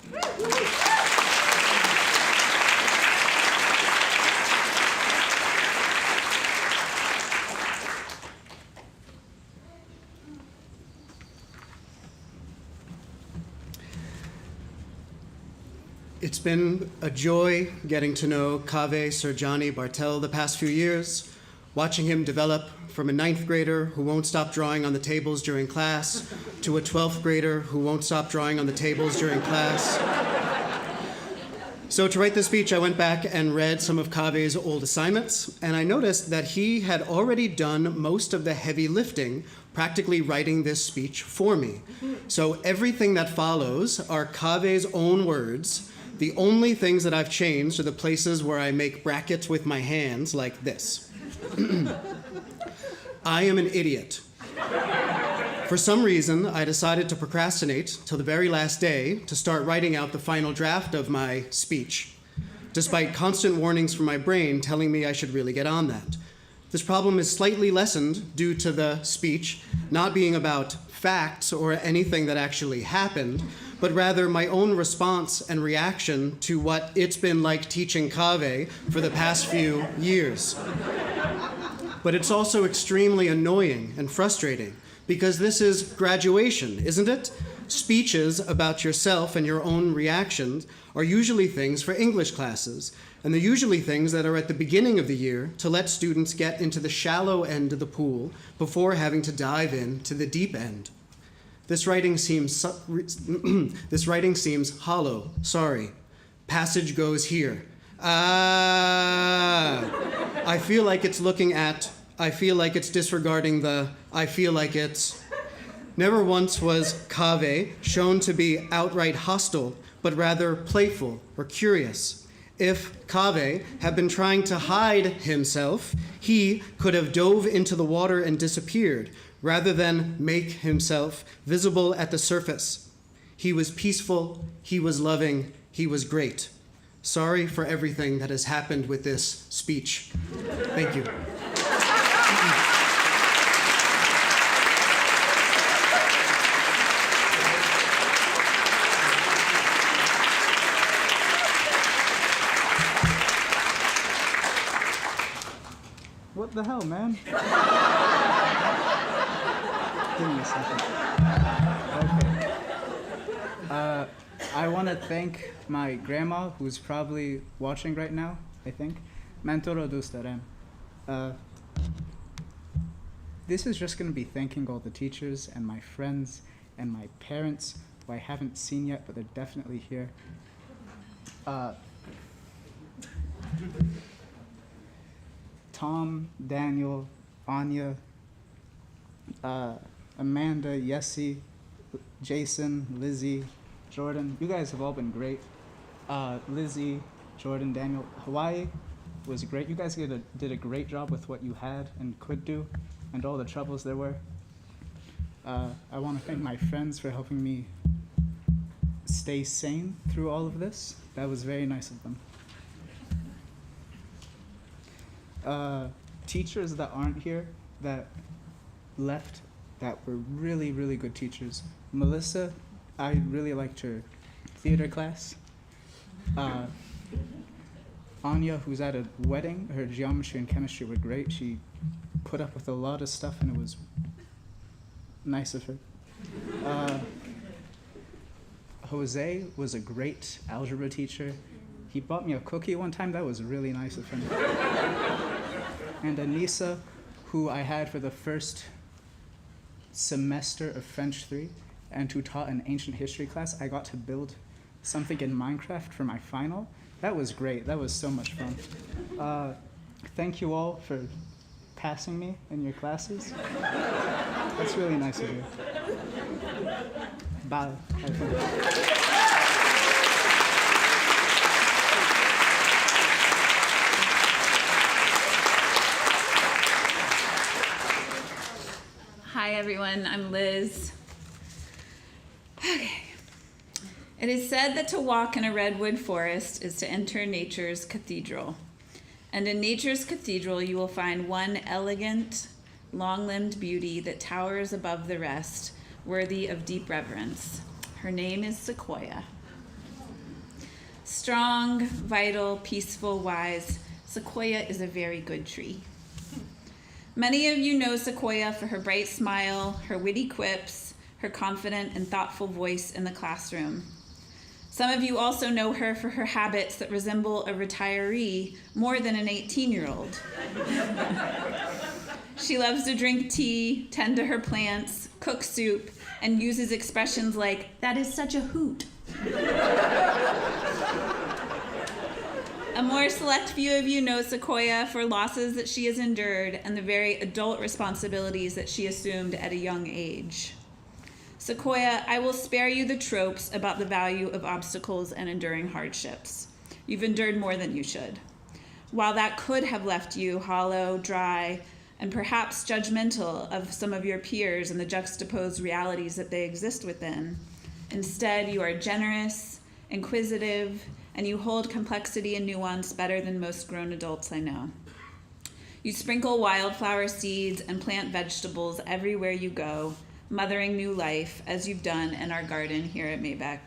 It's been a joy getting to know Kaveh Serjani Bartel the past few years, watching him develop from a 9th grader who won't stop drawing on the tables during class to a 12th grader who won't stop drawing on the tables during class. So to write this speech, I went back and read some of Kaveh's old assignments, and I noticed that he had already done most of the heavy lifting, practically writing this speech for me. So everything that follows are Kaveh's own words. The only things that I've changed are the places where I make brackets with my hands like this. I am an idiot. For some reason, I decided to procrastinate till the very last day to start writing out the final draft of my speech, despite constant warnings from my brain telling me I should really get on that. This problem is slightly lessened due to the speech not being about facts or anything that actually happened, but rather my own response and reaction to what it's been like teaching Kaveh for the past few years. But it's also extremely annoying and frustrating because this is graduation, isn't it? Speeches about yourself and your own reactions are usually things for English classes, and they're usually things that are at the beginning of the year to let students get into the shallow end of the pool before having to dive into the deep end. This writing seems hollow. Sorry. Passage goes here. I feel like it's disregarding the I feel like it's. Never once was Kaveh shown to be outright hostile, but rather playful or curious. If Kaveh had been trying to hide himself, he could have dove into the water and disappeared, rather than make himself visible at the surface. He was peaceful, he was loving, he was great. Sorry for everything that has happened with this speech. Thank you. What the hell, man? Give me a second. Okay. I want to thank my grandma, who's probably watching right now, I think. Mantoro dustarem. This is just going to be thanking all the teachers and my friends and my parents, who I haven't seen yet, but they're definitely here. Tom, Daniel, Anya, Amanda, Yessie, Jason, Lizzie, Jordan. You guys have all been great. Lizzie, Jordan, Daniel. Hawaii was great. You guys did a great job with what you had and could do and all the troubles there were. I want to thank my friends for helping me stay sane through all of this. That was very nice of them. Teachers that aren't here, that left, that were really, really good teachers. Melissa, I really liked her theater class. Anya, who's at a wedding, her geometry and chemistry were great. She put up with a lot of stuff and it was nice of her. Jose was a great algebra teacher. He bought me a cookie one time. That was really nice of him. And Anissa, who I had for the first semester of French 3 and who taught an ancient history class, I got to build something in Minecraft for my final. That was great. That was so much fun. Thank you all for passing me in your classes. That's really nice of you. Bye. Hi everyone, I'm Liz. Okay. It is said that to walk in a redwood forest is to enter nature's cathedral. And in nature's cathedral you will find one elegant, long-limbed beauty that towers above the rest, worthy of deep reverence. Her name is Sequoia. Strong, vital, peaceful, wise, Sequoia is a very good tree. Many of you know Sequoia for her bright smile, her witty quips, her confident and thoughtful voice in the classroom. Some of you also know her for her habits that resemble a retiree more than an 18-year-old. She loves to drink tea, tend to her plants, cook soup, and uses expressions like, "That is such a hoot." A more select few of you know Sequoia for losses that she has endured and the very adult responsibilities that she assumed at a young age. Sequoia, I will spare you the tropes about the value of obstacles and enduring hardships. You've endured more than you should. While that could have left you hollow, dry, and perhaps judgmental of some of your peers and the juxtaposed realities that they exist within, instead you are generous, inquisitive, and you hold complexity and nuance better than most grown adults I know. You sprinkle wildflower seeds and plant vegetables everywhere you go, mothering new life, as you've done in our garden here at Maybeck.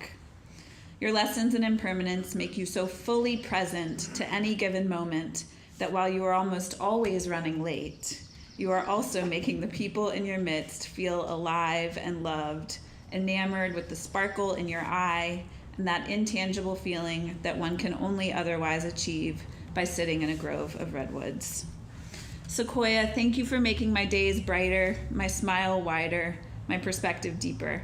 Your lessons in impermanence make you so fully present to any given moment that while you are almost always running late, you are also making the people in your midst feel alive and loved, enamored with the sparkle in your eye, and that intangible feeling that one can only otherwise achieve by sitting in a grove of redwoods. Sequoia, thank you for making my days brighter, my smile wider, my perspective deeper.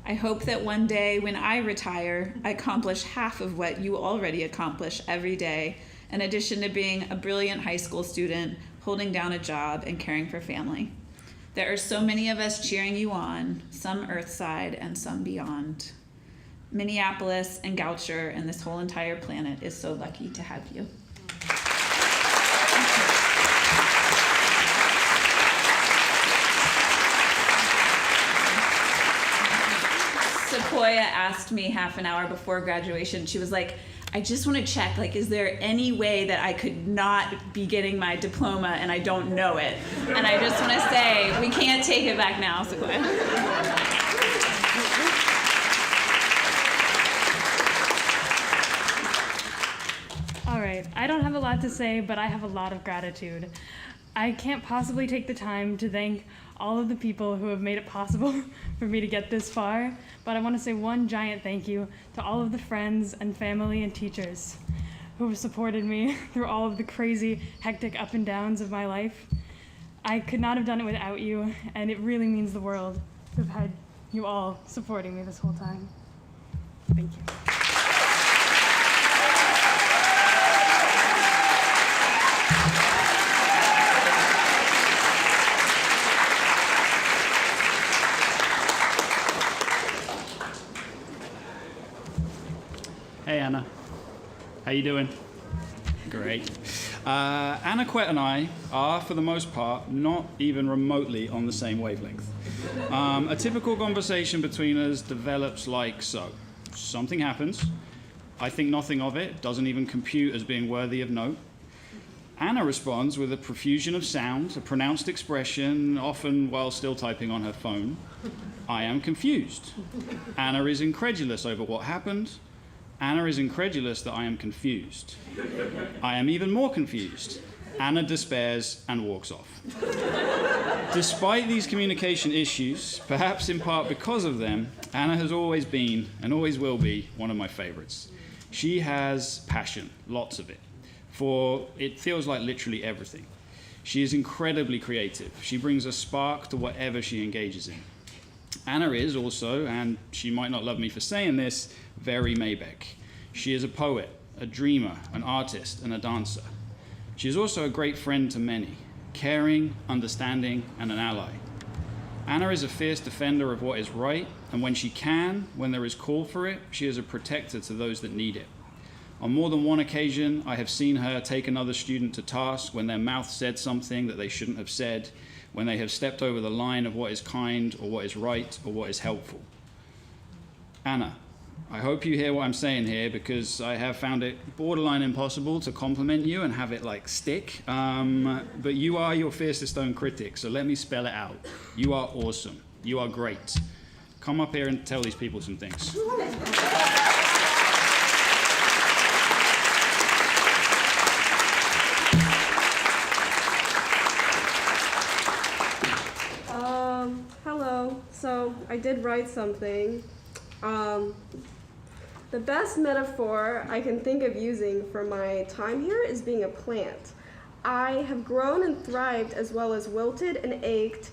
I hope that one day when I retire, I accomplish half of what you already accomplish every day, in addition to being a brilliant high school student, holding down a job, and caring for family. There are so many of us cheering you on, some earthside and some beyond. Minneapolis and Goucher and this whole entire planet is so lucky to have you. Sequoia asked me half an hour before graduation, she was like, I just want to check, like, is there any way that I could not be getting my diploma and I don't know it? And I just want to say, we can't take it back now, Sequoia. All right, I don't have a lot to say, but I have a lot of gratitude. I can't possibly take the time to thank all of the people who have made it possible for me to get this far, but I want to say one giant thank you to all of the friends and family and teachers who have supported me through all of the crazy, hectic up and downs of my life. I could not have done it without you, and it really means the world to have had you all supporting me this whole time. Thank you. Hey Anna, how you doing? Great. Anna Quet and I are, for the most part, not even remotely on the same wavelength. A typical conversation between us develops like so. Something happens. I think nothing of it, doesn't even compute as being worthy of note. Anna responds with a profusion of sound, a pronounced expression, often while still typing on her phone. I am confused. Anna is incredulous over what happened. Anna is incredulous that I am confused. I am even more confused. Anna despairs and walks off. Despite these communication issues, perhaps in part because of them, Anna has always been, and always will be, one of my favorites. She has passion, lots of it, for it feels like literally everything. She is incredibly creative. She brings a spark to whatever she engages in. Anna is also, and she might not love me for saying this, very Maybeck. She is a poet, a dreamer, an artist, and a dancer. She is also a great friend to many, caring, understanding, and an ally. Anna is a fierce defender of what is right, and when she can, when there is call for it, she is a protector to those that need it. On more than one occasion, I have seen her take another student to task when their mouth said something that they shouldn't have said, when they have stepped over the line of what is kind, or what is right, or what is helpful. Anna, I hope you hear what I'm saying here, because I have found it borderline impossible to compliment you and have it like stick. But you are your fiercest own critic, so let me spell it out. You are awesome. You are great. Come up here and tell these people some things. Hello. So I did write something. The best metaphor I can think of using for my time here is being a plant. I have grown and thrived as well as wilted and ached,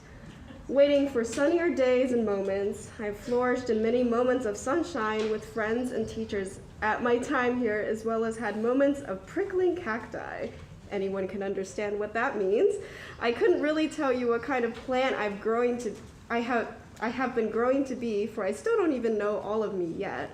waiting for sunnier days and moments. I've flourished in many moments of sunshine with friends and teachers at my time here, as well as had moments of prickling cacti. Anyone can understand what that means. I couldn't really tell you what kind of plant I have been growing to be, for I still don't even know all of me yet.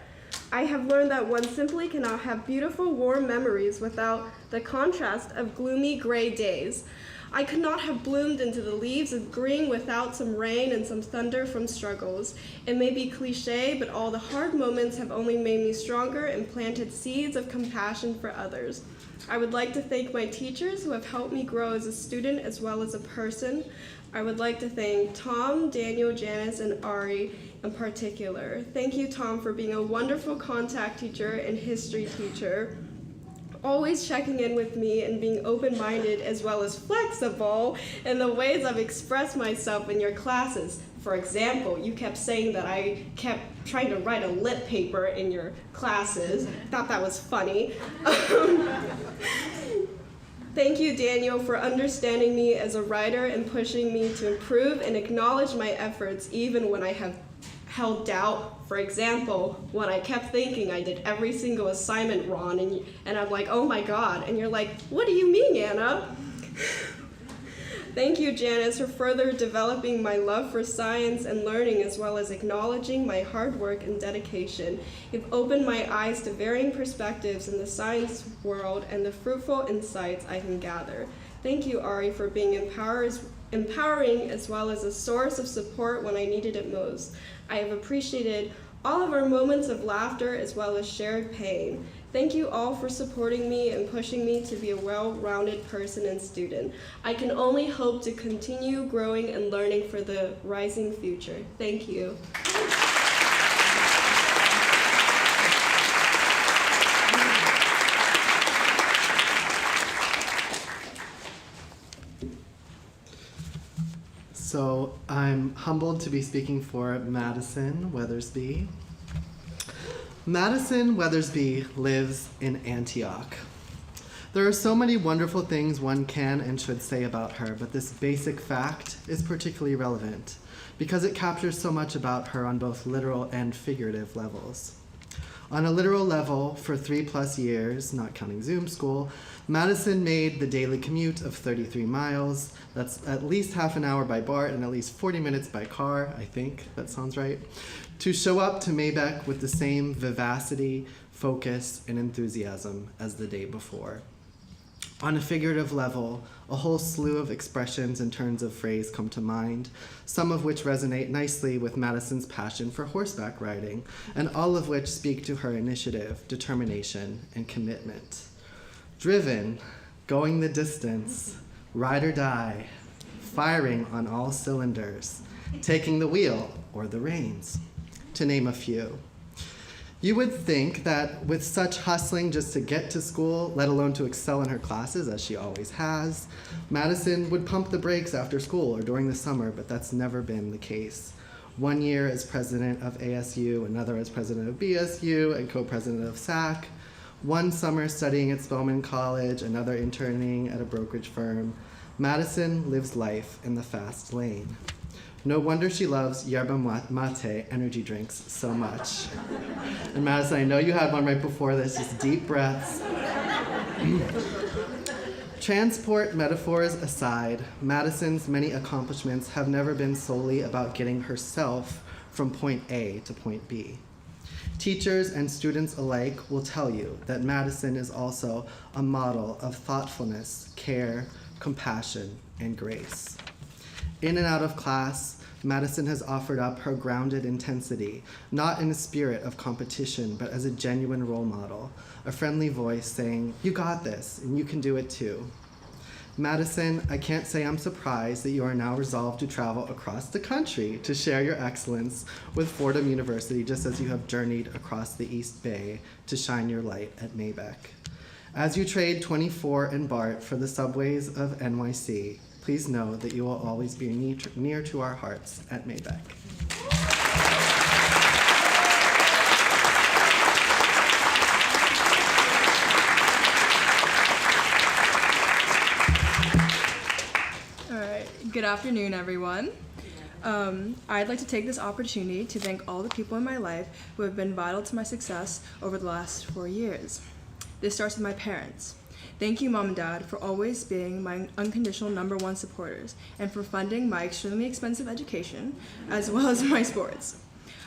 I have learned that one simply cannot have beautiful, warm memories without the contrast of gloomy, gray days. I could not have bloomed into the leaves of green without some rain and some thunder from struggles. It may be cliche, but all the hard moments have only made me stronger and planted seeds of compassion for others. I would like to thank my teachers who have helped me grow as a student as well as a person. I would like to thank Tom, Daniel, Janice, and Ari in particular. Thank you, Tom, for being a wonderful contact teacher and history teacher, always checking in with me and being open-minded as well as flexible in the ways I've expressed myself in your classes. For example, you kept saying that I kept trying to write a lit paper in your classes. Thought that was funny. Thank you, Daniel, for understanding me as a writer and pushing me to improve and acknowledge my efforts even when I have held doubt. For example, when I kept thinking I did every single assignment wrong, and I'm like, oh my God, and you're like, what do you mean, Anna? Thank you, Janice, for further developing my love for science and learning, as well as acknowledging my hard work and dedication. You've opened my eyes to varying perspectives in the science world and the fruitful insights I can gather. Thank you, Ari, for being empowering as well as a source of support when I needed it most. I have appreciated all of our moments of laughter as well as shared pain. Thank you all for supporting me and pushing me to be a well-rounded person and student. I can only hope to continue growing and learning for the rising future. Thank you. So I'm humbled to be speaking for Madison Weathersby. Madison Weathersby lives in Antioch. There are so many wonderful things one can and should say about her, but this basic fact is particularly relevant because it captures so much about her on both literal and figurative levels. On a literal level, for 3+ years, not counting Zoom school, Madison made the daily commute of 33 miles. That's at least half an hour by BART and at least 40 minutes by car, I think that sounds right, to show up to Maybeck with the same vivacity, focus, and enthusiasm as the day before. On a figurative level, a whole slew of expressions and turns of phrase come to mind, some of which resonate nicely with Madison's passion for horseback riding, and all of which speak to her initiative, determination, and commitment. Driven, going the distance, ride or die, firing on all cylinders, taking the wheel or the reins, to name a few. You would think that with such hustling just to get to school, let alone to excel in her classes, as she always has, Madison would pump the brakes after school or during the summer, but that's never been the case. One year as president of ASU, another as president of BSU, and co-president of SAC. One summer studying at Spelman College, another interning at a brokerage firm. Madison lives life in the fast lane. No wonder she loves yerba mate energy drinks so much. And Madison, I know you had one right before this, just deep breaths. Transport metaphors aside, Madison's many accomplishments have never been solely about getting herself from point A to point B. Teachers and students alike will tell you that Madison is also a model of thoughtfulness, care, compassion, and grace. In and out of class, Madison has offered up her grounded intensity, not in a spirit of competition, but as a genuine role model, a friendly voice saying, "You got this, and you can do it too." Madison, I can't say I'm surprised that you are now resolved to travel across the country to share your excellence with Fordham University, just as you have journeyed across the East Bay to shine your light at Maybeck. As you trade 24 and BART for the subways of NYC, please know that you will always be near to our hearts at Maybeck. Good afternoon, everyone. I'd like to take this opportunity to thank all the people in my life who have been vital to my success over the last 4 years. This starts with my parents. Thank you, Mom and Dad, for always being my unconditional #1 supporters and for funding my extremely expensive education as well as my sports.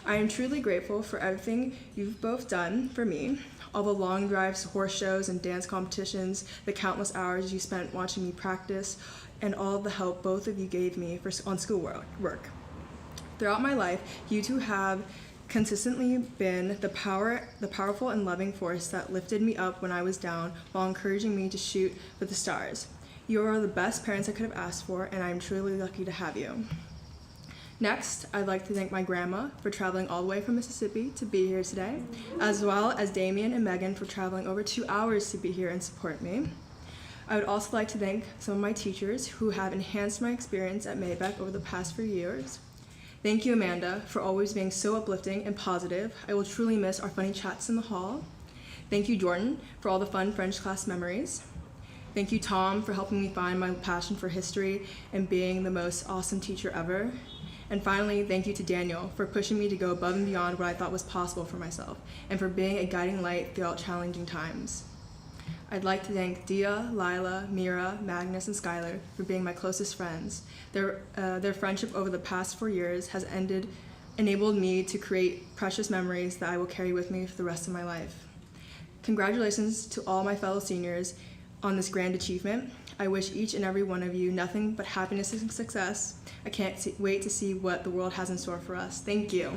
I am truly grateful for everything you've both done for me, all the long drives, horse shows, and dance competitions, the countless hours you spent watching me practice, and all of the help both of you gave me on school work. Throughout my life, you two have consistently been the powerful and loving force that lifted me up when I was down while encouraging me to shoot for the stars. You are the best parents I could have asked for, and I am truly lucky to have you. Next, I'd like to thank my grandma for traveling all the way from Mississippi to be here today, as well as Damien and Megan for traveling over 2 hours to be here and support me. I would also like to thank some of my teachers who have enhanced my experience at Maybeck over the past few years. Thank you, Amanda, for always being so uplifting and positive. I will truly miss our funny chats in the hall. Thank you, Jordan, for all the fun French class memories. Thank you, Tom, for helping me find my passion for history and being the most awesome teacher ever. And finally, thank you to Daniel for pushing me to go above and beyond what I thought was possible for myself and for being a guiding light throughout challenging times. I'd like to thank Dia, Lila, Mira, Magnus, and Skylar for being my closest friends. Their friendship over the past 4 years has enabled me to create precious memories that I will carry with me for the rest of my life. Congratulations to all my fellow seniors on this grand achievement. I wish each and every one of you nothing but happiness and success. I can't wait to see what the world has in store for us. Thank you.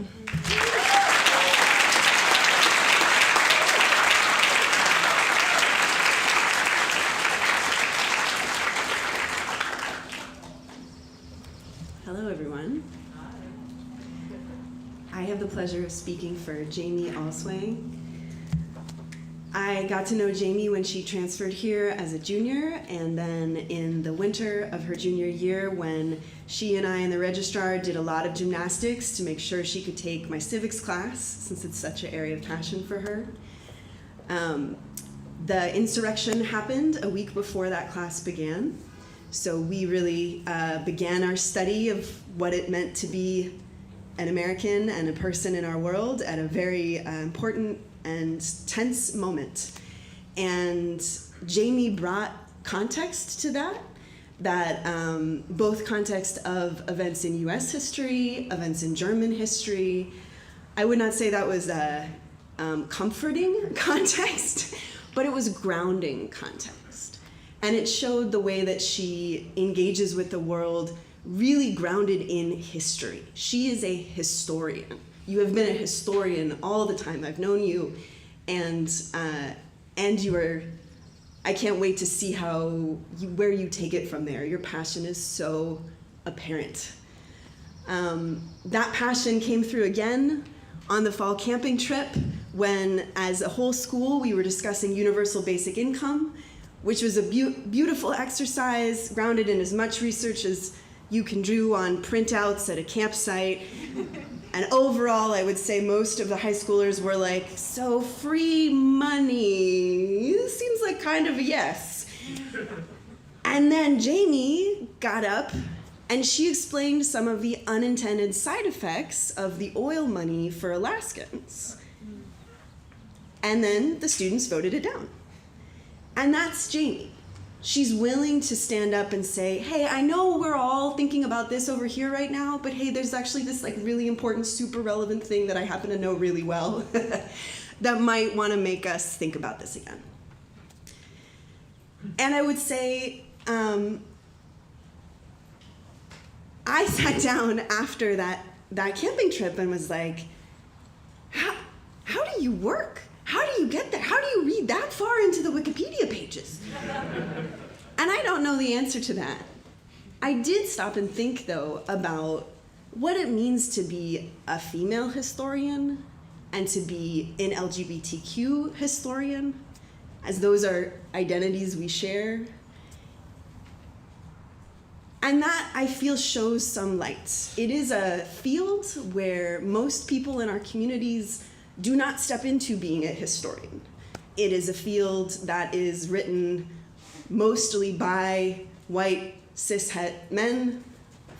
Hello, everyone. I have the pleasure of speaking for Jamie Alswang. I got to know Jamie when she transferred here as a junior, and then in the winter of her junior year when she and I and the registrar did a lot of gymnastics to make sure she could take my civics class, since it's such an area of passion for her. The insurrection happened a week before that class began, so we really began our study of what it meant to be an American and a person in our world at a very important and tense moment. And Jamie brought context to that both context of events in US history, events in German history. I would not say that was a comforting context, but it was grounding context. And it showed the way that she engages with the world really grounded in history. She is a historian. You have been a historian all the time. I've known you, and you are. I can't wait to see where you take it from there. Your passion is so apparent. That passion came through again on the fall camping trip when, as a whole school, we were discussing universal basic income, which was a beautiful exercise grounded in as much research as you can do on printouts at a campsite. And overall, I would say most of the high schoolers were like, so free money seems like kind of a yes. And then Jamie got up and she explained some of the unintended side effects of the oil money for Alaskans. And then the students voted it down. And that's Jamie. She's willing to stand up and say, hey, I know we're all thinking about this over here right now, but hey, there's actually this like really important, super relevant thing that I happen to know really well that might want to make us think about this again. And I would say, I sat down after that camping trip and was like, how do you work? How do you get there? How do you read that far into the Wikipedia pages? And I don't know the answer to that. I did stop and think, though, about what it means to be a female historian and to be an LGBTQ historian, as those are identities we share. And that, I feel, shows some light. It is a field where most people in our communities do not step into being a historian. It is a field that is written mostly by white cishet men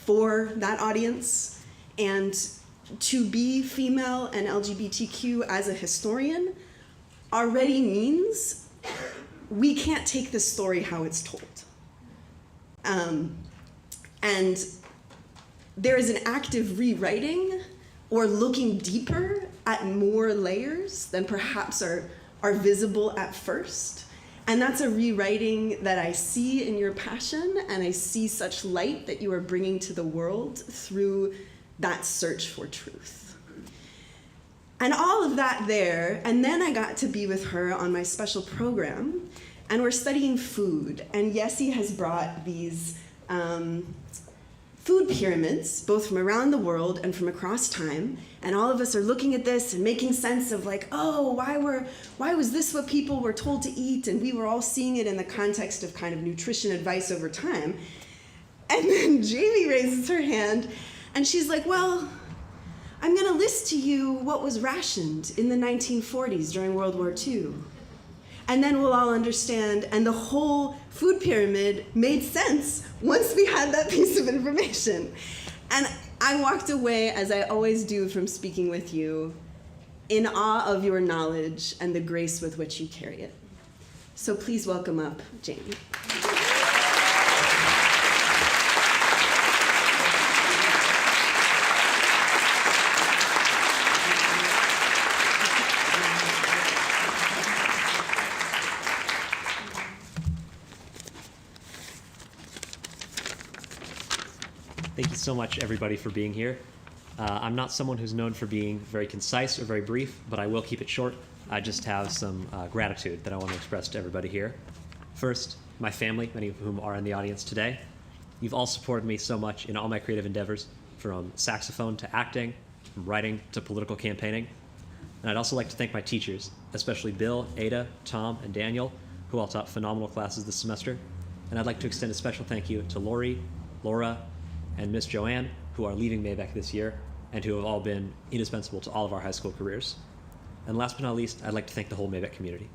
for that audience. And to be female and LGBTQ as a historian already means we can't take this story how it's told. And there is an active rewriting or looking deeper at more layers than perhaps are visible at first. And that's a rewriting that I see in your passion, and I see such light that you are bringing to the world through that search for truth. And all of that there, and then I got to be with her on my special program, and we're studying food. And Yessie has brought these food pyramids, both from around the world and from across time. And all of us are looking at this and making sense of like, oh, why was this what people were told to eat? And we were all seeing it in the context of kind of nutrition advice over time. And then Jamie raises her hand and she's like, well, I'm gonna list to you what was rationed in the 1940s during World War II. And then we'll all understand, and the whole food pyramid made sense once we had that piece of information. And I walked away, as I always do from speaking with you, in awe of your knowledge and the grace with which you carry it. So please welcome up Jamie. Thank you so much, everybody, for being here. I'm not someone who's known for being very concise or very brief, but I will keep it short. I just have some gratitude that I want to express to everybody here. First, my family, many of whom are in the audience today. You've all supported me so much in all my creative endeavors, from saxophone to acting, from writing to political campaigning. And I'd also like to thank my teachers, especially Bill, Ada, Tom, and Daniel, who all taught phenomenal classes this semester. And I'd like to extend a special thank you to Lori, Laura, and Miss Joanne, who are leaving Maybeck this year, and who have all been indispensable to all of our high school careers. And last but not least, I'd like to thank the whole Maybeck community.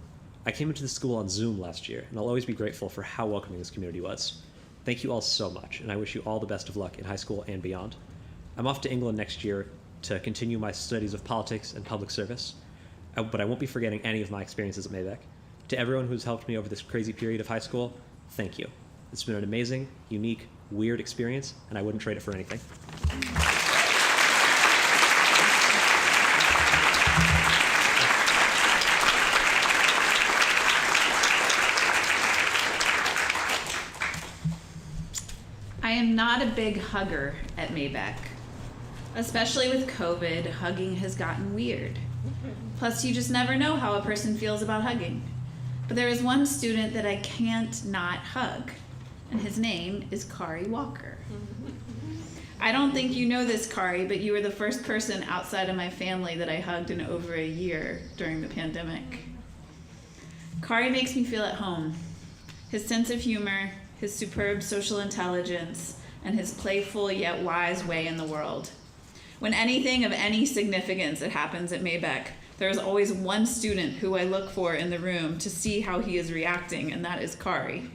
I came into the school on Zoom last year, and I'll always be grateful for how welcoming this community was. Thank you all so much, and I wish you all the best of luck in high school and beyond. I'm off to England next year to continue my studies of politics and public service, but I won't be forgetting any of my experiences at Maybeck. To everyone who's helped me over this crazy period of high school, thank you. It's been an amazing, unique, weird experience, and I wouldn't trade it for anything. I am not a big hugger at Maybeck. Especially with COVID, hugging has gotten weird. Plus, you just never know how a person feels about hugging. But there is one student that I can't not hug, and his name is Kari Walker. I don't think you know this, Kari, but you were the first person outside of my family that I hugged in over a year during the pandemic. Kari makes me feel at home. His sense of humor, his superb social intelligence, and his playful yet wise way in the world. When anything of any significance that happens at Maybeck, there is always one student who I look for in the room to see how he is reacting, and that is Kari.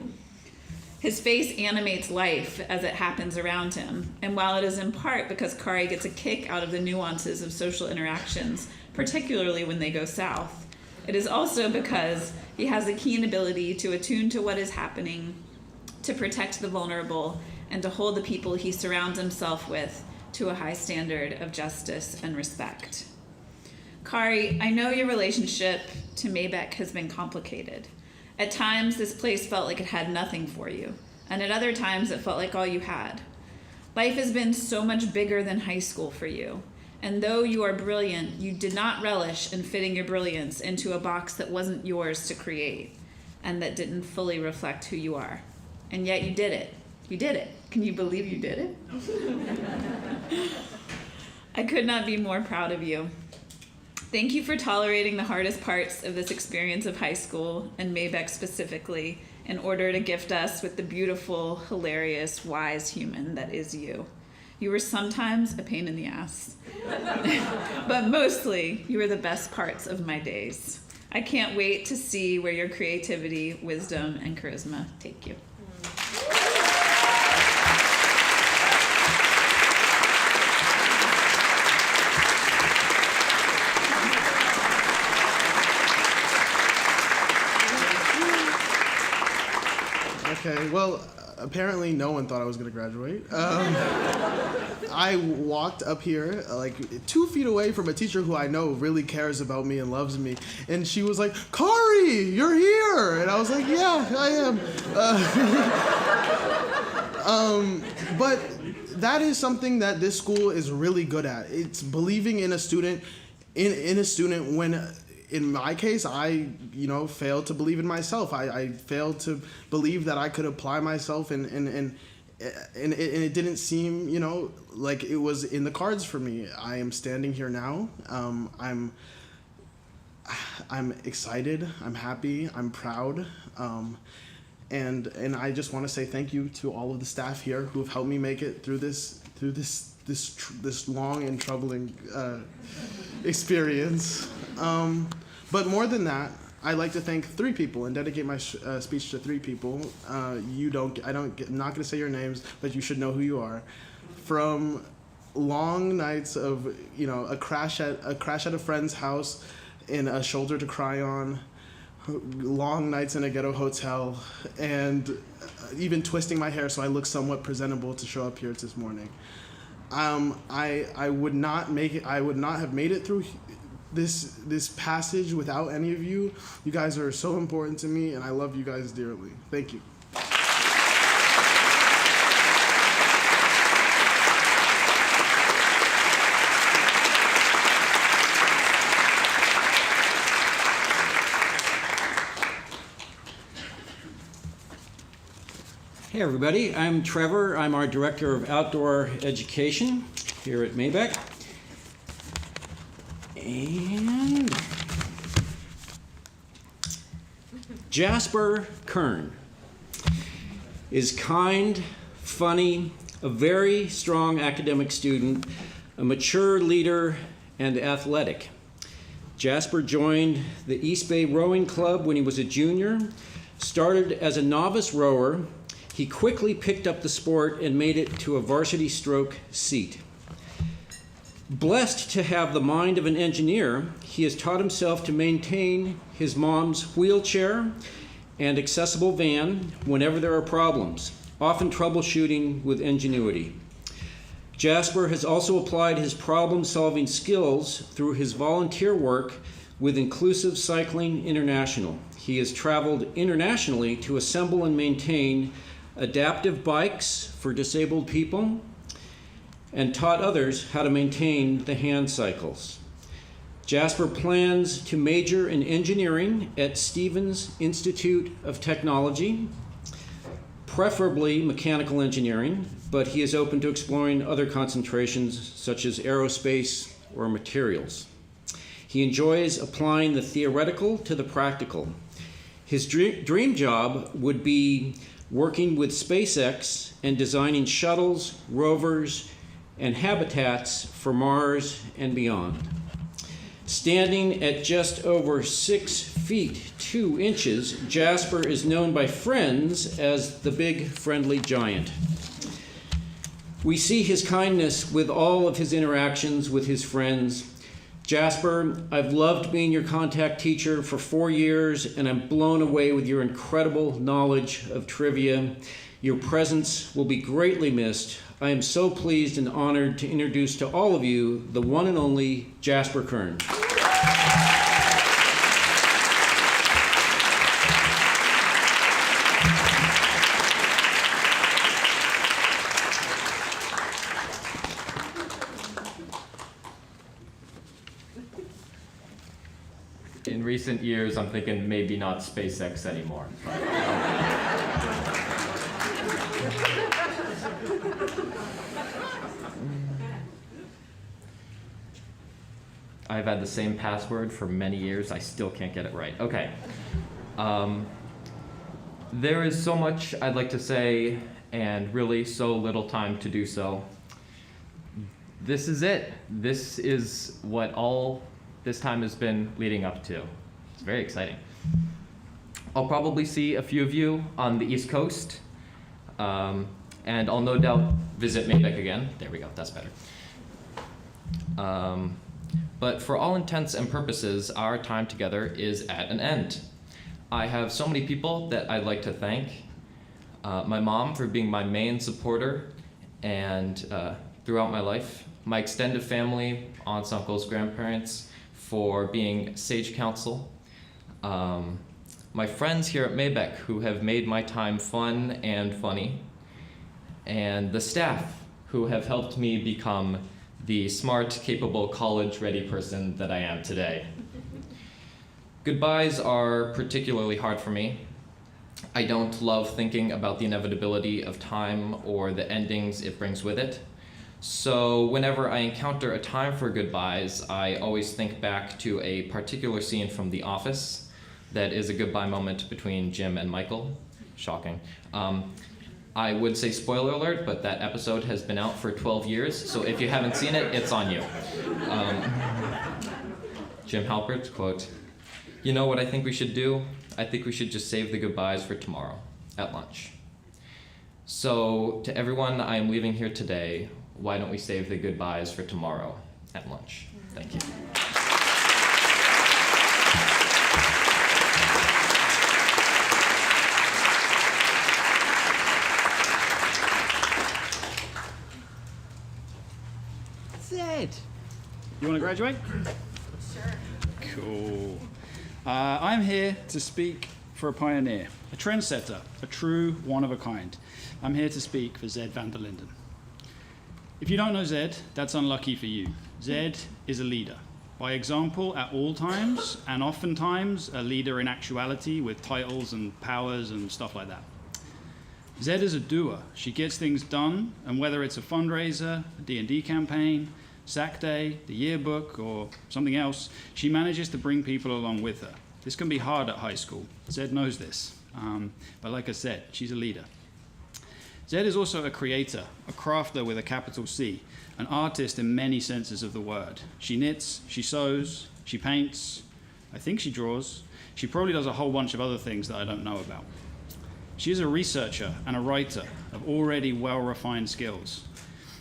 His face animates life as it happens around him, and while it is in part because Kari gets a kick out of the nuances of social interactions, particularly when they go south, it is also because he has a keen ability to attune to what is happening, to protect the vulnerable, and to hold the people he surrounds himself with to a high standard of justice and respect. Kari, I know your relationship to Maybeck has been complicated. At times, this place felt like it had nothing for you, and at other times, it felt like all you had. Life has been so much bigger than high school for you, and though you are brilliant, you did not relish in fitting your brilliance into a box that wasn't yours to create, and that didn't fully reflect who you are. And yet you did it. You did it. Can you believe you did it? I could not be more proud of you. Thank you for tolerating the hardest parts of this experience of high school, and Maybeck specifically, in order to gift us with the beautiful, hilarious, wise human that is you. You were sometimes a pain in the ass, but mostly you were the best parts of my days. I can't wait to see where your creativity, wisdom, and charisma take you. Well, apparently no one thought I was going to graduate. I walked up here like 2 feet away from a teacher who I know really cares about me and loves me. And she was like, Kari, you're here. And I was like, yeah, I am. But that is something that this school is really good at. It's believing in a student, in a student when, in my case, I, failed to believe in myself. I failed to believe that I could apply myself, and it didn't seem, like it was in the cards for me. I am standing here now. I'm excited. I'm happy. I'm proud. And I just want to say thank you to all of the staff here who have helped me make it through this long and troubling experience. But more than that, I'd like to thank 3 people and dedicate my speech to 3 people. I'm not going to say your names, but you should know who you are. From long nights of, a crash at a friend's house in a shoulder to cry on, long nights in a ghetto hotel, and even twisting my hair so I look somewhat presentable to show up here this morning. I would not have made it through this passage without any of you. You guys are so important to me, and I love you guys dearly. Thank you. Hey everybody, I'm Trevor. I'm our Director of Outdoor Education here at Maybeck. And Jasper Kern is kind, funny, a very strong academic student, a mature leader, and athletic. Jasper joined the East Bay Rowing Club when he was a junior, started as a novice rower. He quickly picked up the sport and made it to a varsity stroke seat. Blessed to have the mind of an engineer, he has taught himself to maintain his mom's wheelchair and accessible van whenever there are problems, often troubleshooting with ingenuity. Jasper has also applied his problem-solving skills through his volunteer work with Inclusive Cycling International. He has traveled internationally to assemble and maintain adaptive bikes for disabled people and taught others how to maintain the hand cycles. Jasper plans to major in engineering at Stevens Institute of Technology, preferably mechanical engineering, but he is open to exploring other concentrations such as aerospace or materials. He enjoys applying the theoretical to the practical. His dream job would be working with SpaceX and designing shuttles, rovers, and habitats for Mars and beyond. Standing at just over 6 feet 2 inches, Jasper is known by friends as the Big Friendly Giant. We see his kindness with all of his interactions with his friends. Jasper, I've loved being your contact teacher for 4 years, and I'm blown away with your incredible knowledge of trivia. Your presence will be greatly missed. I am so pleased and honored to introduce to all of you the one and only Jasper Kern. In recent years, I'm thinking maybe not SpaceX anymore. I've had the same password for many years. I still can't get it right. Okay. There is so much I'd like to say, and really so little time to do so. This is it. This is what all this time has been leading up to. It's very exciting. I'll probably see a few of you on the East Coast, and I'll no doubt visit Maybeck again. There we go, that's better. But for all intents and purposes, our time together is at an end. I have so many people that I'd like to thank. my mom for being my main supporter and throughout my life, my extended family, aunts, uncles, grandparents for being sage counsel, my friends here at Maybeck who have made my time fun and funny, and the staff who have helped me become the smart, capable, college-ready person that I am today. Goodbyes are particularly hard for me. I don't love thinking about the inevitability of time or the endings it brings with it. So whenever I encounter a time for goodbyes, I always think back to a particular scene from The Office that is a goodbye moment between Jim and Michael. Shocking. I would say spoiler alert, but that episode has been out for 12 years, so if you haven't seen it, it's on you. Jim Halpert, quote, "You know what I think we should do? I think we should just save the goodbyes for tomorrow, at lunch." So to everyone I am leaving here today, why don't we save the goodbyes for tomorrow at lunch? Thank you. Zed, you want to graduate? Sure. Cool. I'm here to speak for a pioneer, a trendsetter, a true one of a kind. I'm here to speak for Zed van der Linden. If you don't know Zed, that's unlucky for you. Zed is a leader, by example at all times, and oftentimes a leader in actuality with titles and powers and stuff like that. Zed is a doer. She gets things done, and whether it's a fundraiser, a D&D campaign, SAC Day, the yearbook, or something else, she manages to bring people along with her. This can be hard at high school. Zed knows this. But like I said, she's a leader. Zed is also a creator, a crafter with a capital C, an artist in many senses of the word. She knits, she sews, she paints, I think she draws. She probably does a whole bunch of other things that I don't know about. She is a researcher and a writer of already well-refined skills.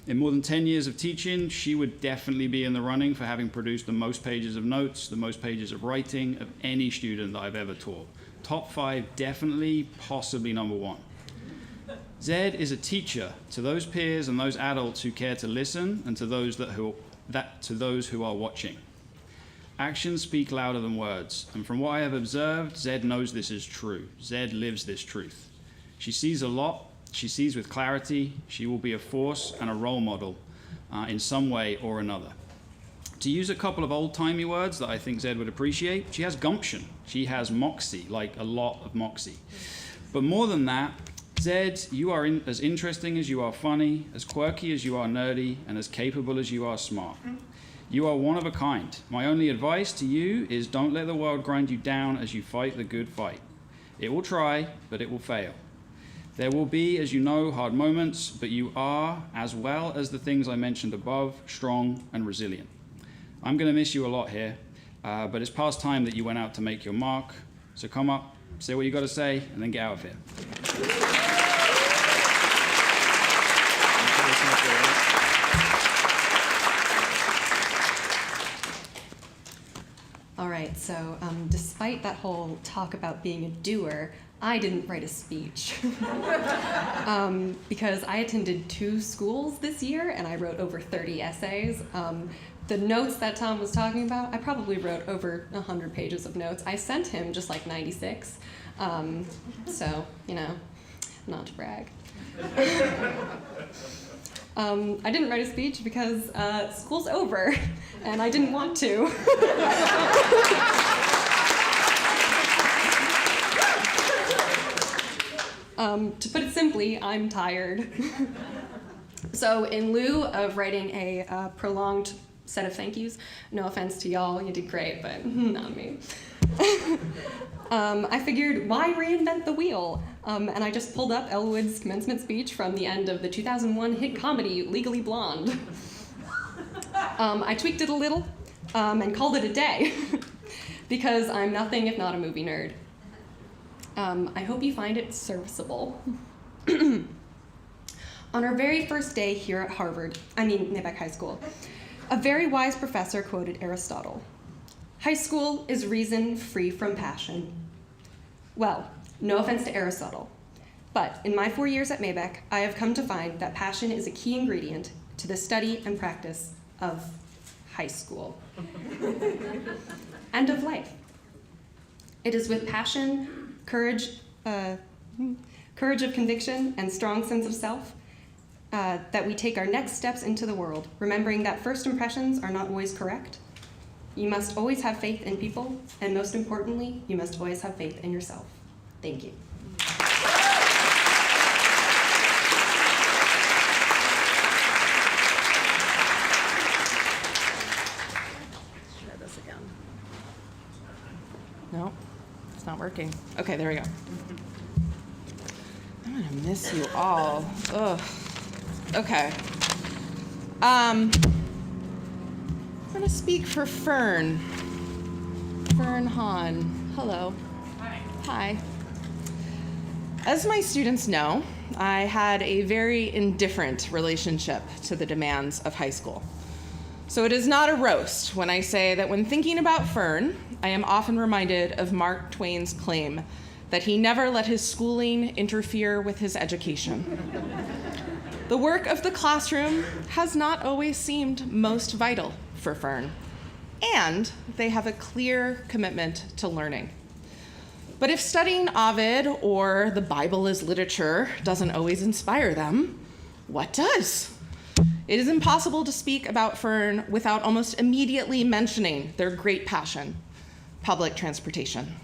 In more than 10 years of teaching, she would definitely be in the running for having produced the most pages of notes, the most pages of writing of any student that I've ever taught. Top 5, definitely, possibly number 1. Zed is a teacher to those peers and those adults who care to listen, and to those who are watching. Actions speak louder than words, and from what I have observed, Zed knows this is true. Zed lives this truth. She sees a lot. She sees with clarity. She will be a force and a role model in some way or another. To use a couple of old-timey words that I think Zed would appreciate, she has gumption. She has moxie, like a lot of moxie. But more than that, Zed, you are as interesting as you are funny, as quirky as you are nerdy, and as capable as you are smart. You are one of a kind. My only advice to you is don't let the world grind you down as you fight the good fight. It will try, but it will fail. There will be, as you know, hard moments, but you are, as well as the things I mentioned above, strong and resilient. I'm going to miss you a lot here, but it's past time that you went out to make your mark. So come up, say what you got to say, and then get out of here. All right, so despite that whole talk about being a doer, I didn't write a speech because I attended 2 schools this year and I wrote over 30 essays. The notes that Tom was talking about, I probably wrote over 100 pages of notes. I sent him just like 96, so, you know, not to brag. I didn't write a speech because school's over and I didn't want to. To put it simply, I'm tired. So in lieu of writing a prolonged set of thank yous, no offense to y'all, you did great, but not me. I figured, why reinvent the wheel? And I just pulled up Elwood's commencement speech from the end of the 2001 hit comedy, Legally Blonde. I tweaked it a little and called it a day, because I'm nothing if not a movie nerd. I hope you find it serviceable. On our very first day here at Maybeck High School, a very wise professor quoted Aristotle. High school is reason free from passion. Well, no offense to Aristotle. But in my 4 years at Maybeck, I have come to find that passion is a key ingredient to the study and practice of high school and of life. It is with passion, courage of conviction, and strong sense of self that we take our next steps into the world, remembering that first impressions are not always correct. You must always have faith in people, and most importantly, you must always have faith in yourself. Thank you. Try this again. No, it's not working. Okay, there we go. I'm gonna miss you all. Ugh. Okay. I'm gonna speak for Fern. Fern Hahn. Hello. Hi. Hi. As my students know, I had a very indifferent relationship to the demands of high school. So it is not a roast when I say that when thinking about Fern, I am often reminded of Mark Twain's claim that he never let his schooling interfere with his education. The work of the classroom has not always seemed most vital for Fern, and they have a clear commitment to learning. But if studying Ovid or the Bible as literature doesn't always inspire them, what does? It is impossible to speak about Fern without almost immediately mentioning their great passion, public transportation.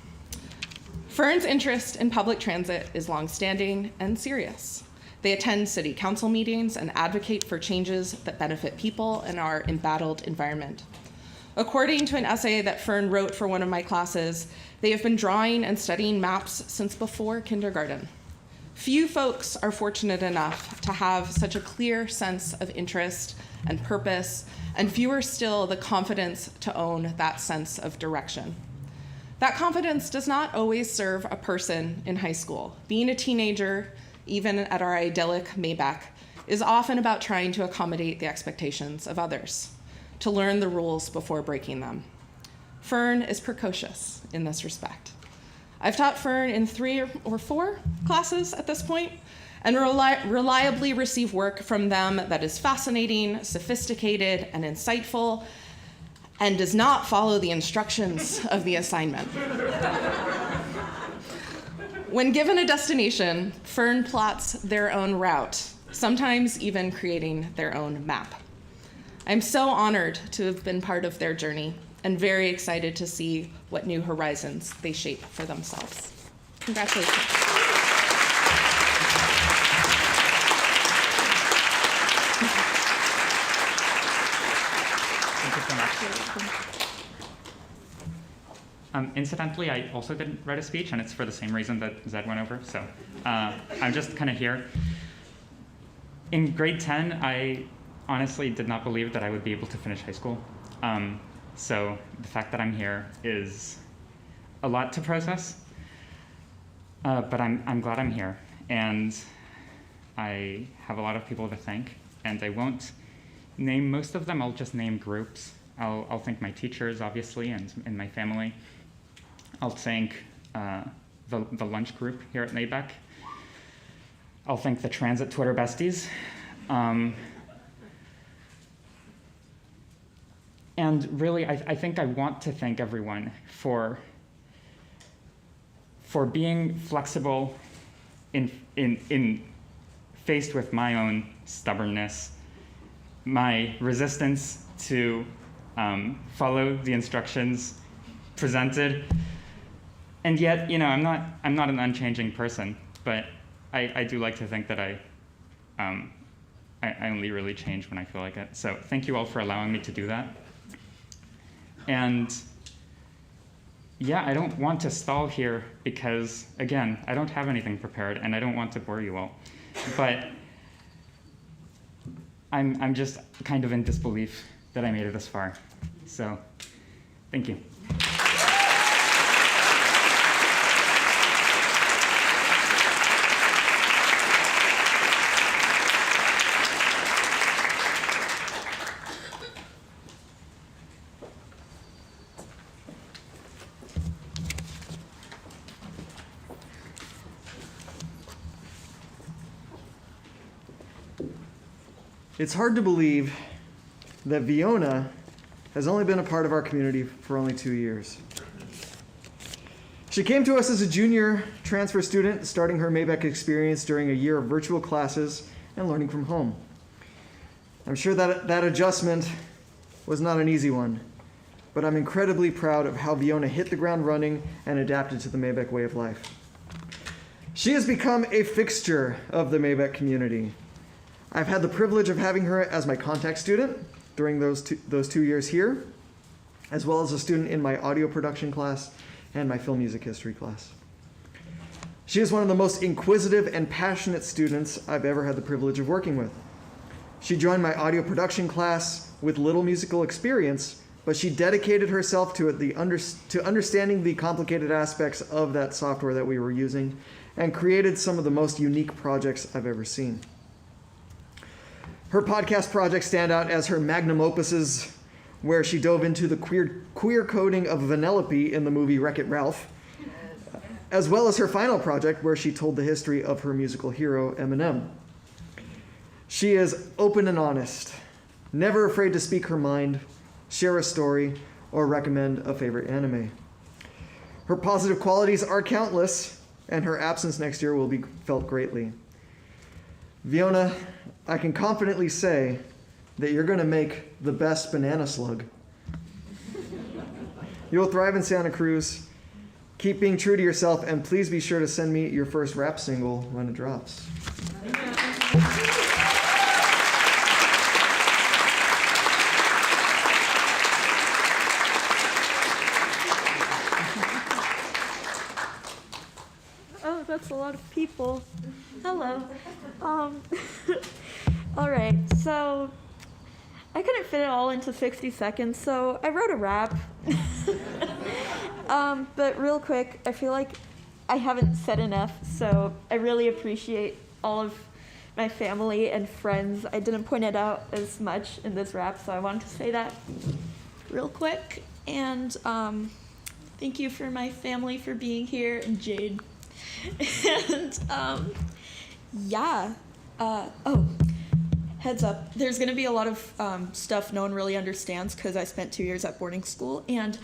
Fern's interest in public transit is longstanding and serious. They attend city council meetings and advocate for changes that benefit people in our embattled environment. According to an essay that Fern wrote for one of my classes, they have been drawing and studying maps since before kindergarten. Few folks are fortunate enough to have such a clear sense of interest and purpose, and fewer still the confidence to own that sense of direction. That confidence does not always serve a person in high school. Being a teenager, even at our idyllic Maybeck, is often about trying to accommodate the expectations of others, to learn the rules before breaking them. Fern is precocious in this respect. I've taught Fern in 3 or 4 classes at this point, and reliably receive work from them that is fascinating, sophisticated, and insightful, and does not follow the instructions of the assignment. When given a destination, Fern plots their own route, sometimes even creating their own map. I'm so honored to have been part of their journey and very excited to see what new horizons they shape for themselves. Congratulations. Thank you so much. Incidentally, I also didn't write a speech, and it's for the same reason that Zed went over, so I'm just kind of here. In grade 10, I honestly did not believe that I would be able to finish high school. So the fact that I'm here is a lot to process, but I'm glad I'm here, and I have a lot of people to thank, and I won't name most of them. I'll just name groups. I'll thank my teachers, obviously, and my family. I'll thank the lunch group here at Maybeck. I'll thank the transit Twitter besties. And really, I think I want to thank everyone for being flexible in faced with my own stubbornness, my resistance to follow the instructions presented, and yet, you know, I'm not an unchanging person, but I do like to think that I only really change when I feel like it. So thank you all for allowing me to do that. And yeah, I don't want to stall here because, again, I don't have anything prepared and I don't want to bore you all. But I'm just kind of in disbelief that I made it this far. So thank you. It's hard to believe that Viona has only been a part of our community for only 2 years. She came to us as a junior transfer student, starting her Maybeck experience during a year of virtual classes and learning from home. I'm sure that adjustment was not an easy one, but I'm incredibly proud of how Viona hit the ground running and adapted to the Maybeck way of life. She has become a fixture of the Maybeck community. I've had the privilege of having her as my contact student during those 2 years here, as well as a student in my audio production class and my film music history class. She is one of the most inquisitive and passionate students I've ever had the privilege of working with. She joined my audio production class with little musical experience, but she dedicated herself to understanding the complicated aspects of that software that we were using and created some of the most unique projects I've ever seen. Her podcast projects stand out as her magnum opuses, where she dove into the queer coding of Vanellope in the movie Wreck-It Ralph, as well as her final project where she told the history of her musical hero, Eminem. She is open and honest, never afraid to speak her mind, share a story, or recommend a favorite anime. Her positive qualities are countless, and her absence next year will be felt greatly. Viona, I can confidently say that you're going to make the best banana slug. You'll thrive in Santa Cruz. Keep being true to yourself, and please be sure to send me your first rap single when it drops. Oh, that's a lot of people. Hello. All right, so I couldn't fit it all into 60 seconds, so I wrote a rap. But real quick, I feel like I haven't said enough, so I really appreciate all of my family and friends. I didn't point it out as much in this rap, so I wanted to say that real quick. And thank you for my family for being here, and Jade. And heads up, there's going to be a lot of stuff no one really understands because I spent 2 years at boarding school, and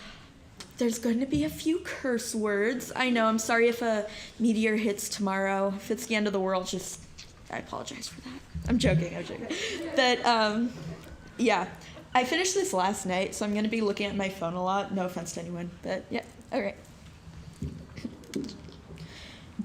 there's going to be a few curse words. I know, I'm sorry if a meteor hits tomorrow. If it's the end of the world, I apologize for that. I'm joking. But, yeah. I finished this last night, so I'm going to be looking at my phone a lot. No offense to anyone, but yeah, all right.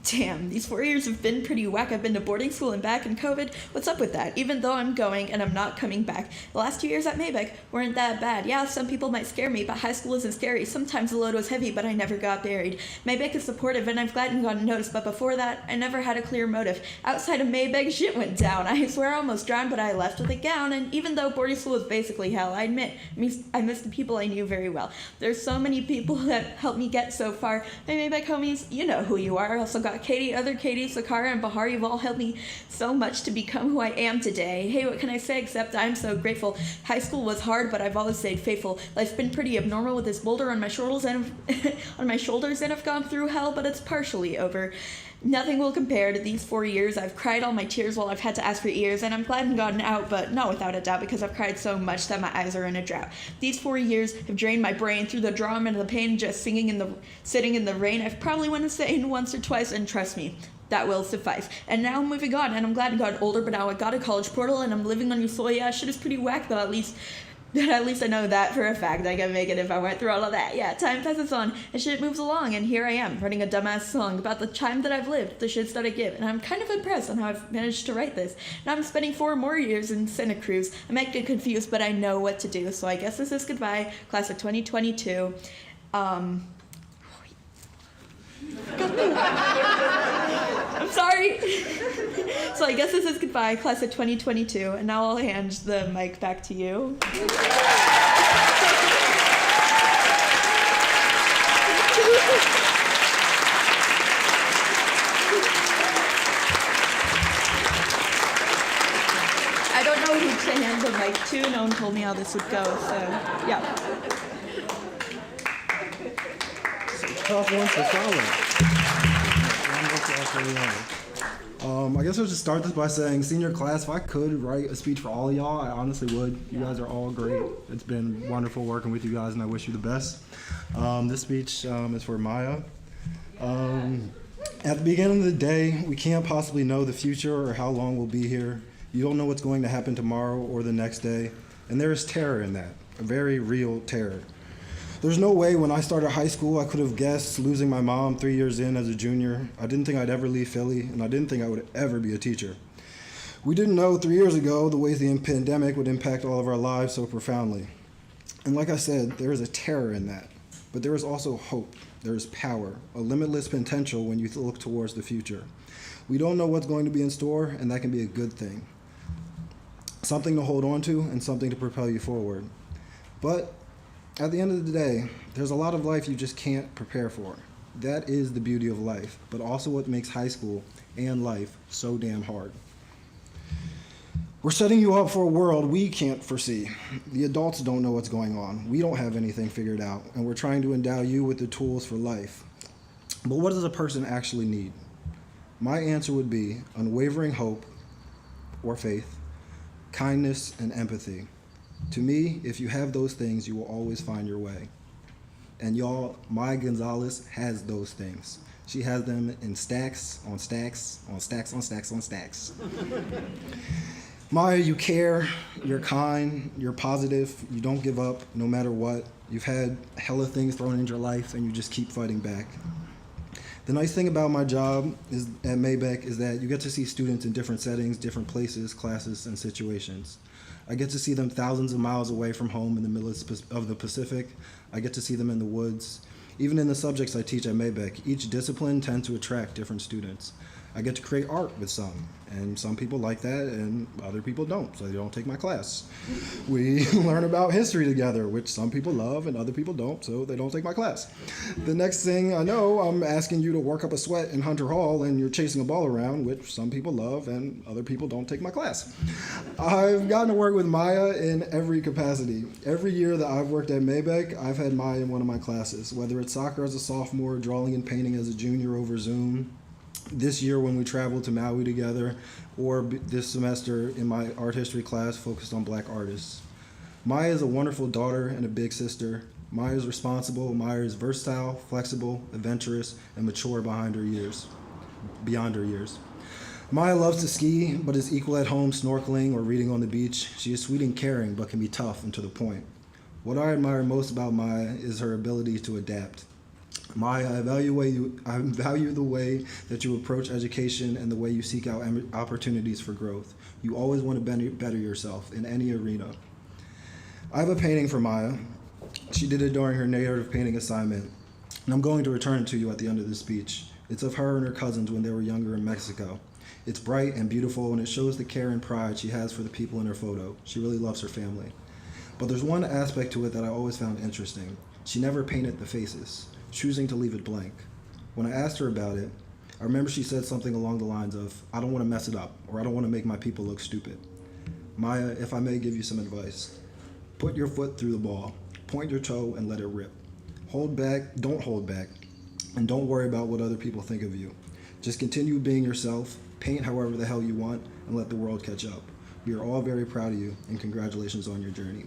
Damn, these 4 years have been pretty whack. I've been to boarding school and back and COVID. What's up with that? Even though I'm going and I'm not coming back. The last 2 years at Maybeck weren't that bad. Yeah, some people might scare me, but high school isn't scary. Sometimes the load was heavy, but I never got buried. Maybeck is supportive, and I've gladly gotten noticed, but before that, I never had a clear motive. Outside of Maybeck, shit went down. I swear I almost drowned, but I left with a gown, and even though boarding school was basically hell, I admit, I miss the people I knew very well. There's so many people that helped me get so far. My Maybeck homies, you know who you are. I also got Katie, other Katie, Sakara, and Bahar. You've all helped me so much to become who I am today. Hey, what can I say except I'm so grateful. High school was hard, but I've always stayed faithful. Life's been pretty abnormal with this boulder on my shoulders, and I've gone through hell, but it's partially over. Nothing will compare to these 4 years. I've cried all my tears while I've had to ask for ears, and I'm glad and gotten out, but not without a doubt, because I've cried so much that my eyes are in a drought. These 4 years have drained my brain through the drama and the pain, just sitting in the rain. I've probably went insane once or twice, and trust me, that will suffice. And now I'm moving on, and I'm glad I got older, but now I got a college portal, and I'm living on your soil. Yeah, shit is pretty whack, though, at least I know that for a fact. I could make it if I went through all of that. Yeah, time passes on, and shit moves along, and here I am, writing a dumbass song about the time that I've lived, the shits that I give, and I'm kind of impressed on how I've managed to write this. Now I'm spending 4 more years in Santa Cruz. I might get confused, but I know what to do, so I guess this is goodbye, class of 2022. I'm sorry. So I guess this is goodbye, class of 2022, and now I'll hand the mic back to you. I don't know who to hand the mic to. No one told me how this would go, so yeah. Tough one for Colin. I guess I'll just start this by saying, senior class, if I could write a speech for all of y'all, I honestly would. You guys are all great. It's been wonderful working with you guys, and I wish you the best. This speech is for Maya. At the beginning of the day, we can't possibly know the future or how long we'll be here. You don't know what's going to happen tomorrow or the next day, and there is terror in that, a very real terror. There's no way when I started high school I could have guessed losing my mom 3 years in as a junior. I didn't think I'd ever leave Philly, and I didn't think I would ever be a teacher. We didn't know 3 years ago the ways the pandemic would impact all of our lives so profoundly. And like I said, there is a terror in that, but there is also hope. There is power, a limitless potential when you look towards the future. We don't know what's going to be in store, and that can be a good thing. Something to hold on to and something to propel you forward. But at the end of the day, there's a lot of life you just can't prepare for. That is the beauty of life, but also what makes high school and life so damn hard. We're setting you up for a world we can't foresee. The adults don't know what's going on. We don't have anything figured out, and we're trying to endow you with the tools for life. But what does a person actually need? My answer would be unwavering hope or faith, kindness, and empathy. To me, if you have those things, you will always find your way. And y'all, Maya Gonzalez has those things. She has them in stacks on stacks on stacks on stacks on stacks. Maya, you care, you're kind, you're positive, you don't give up no matter what. You've had hella things thrown into your life and you just keep fighting back. The nice thing about my job at Maybeck is that you get to see students in different settings, different places, classes, and situations. I get to see them thousands of miles away from home in the middle of the Pacific. I get to see them in the woods. Even in the subjects I teach at Maybeck, each discipline tends to attract different students. I get to create art with some, and some people like that, and other people don't, so they don't take my class. We learn about history together, which some people love and other people don't, so they don't take my class. The next thing I know, I'm asking you to work up a sweat in Hunter Hall, and you're chasing a ball around, which some people love and other people don't take my class. I've gotten to work with Maya in every capacity. Every year that I've worked at Maybeck, I've had Maya in one of my classes, whether it's soccer as a sophomore, drawing and painting as a junior over Zoom, this year when we traveled to Maui together, or this semester in my art history class focused on Black artists. Maya is a wonderful daughter and a big sister. Maya is responsible. Maya is versatile, flexible, adventurous, and mature beyond her years. Maya loves to ski, but is equal at home snorkeling or reading on the beach. She is sweet and caring, but can be tough and to the point. What I admire most about Maya is her ability to adapt. Maya, I value the way that you approach education and the way you seek out opportunities for growth. You always want to better yourself in any arena. I have a painting for Maya. She did it during her narrative painting assignment, and I'm going to return it to you at the end of this speech. It's of her and her cousins when they were younger in Mexico. It's bright and beautiful, and it shows the care and pride she has for the people in her photo. She really loves her family. But there's one aspect to it that I always found interesting. She never painted the faces, choosing to leave it blank. When I asked her about it, I remember she said something along the lines of, I don't want to mess it up, or I don't want to make my people look stupid. Maya, if I may give you some advice, put your foot through the ball, point your toe and let it rip. Hold back, and don't worry about what other people think of you. Just continue being yourself, paint however the hell you want, and let the world catch up. We are all very proud of you, and congratulations on your journey.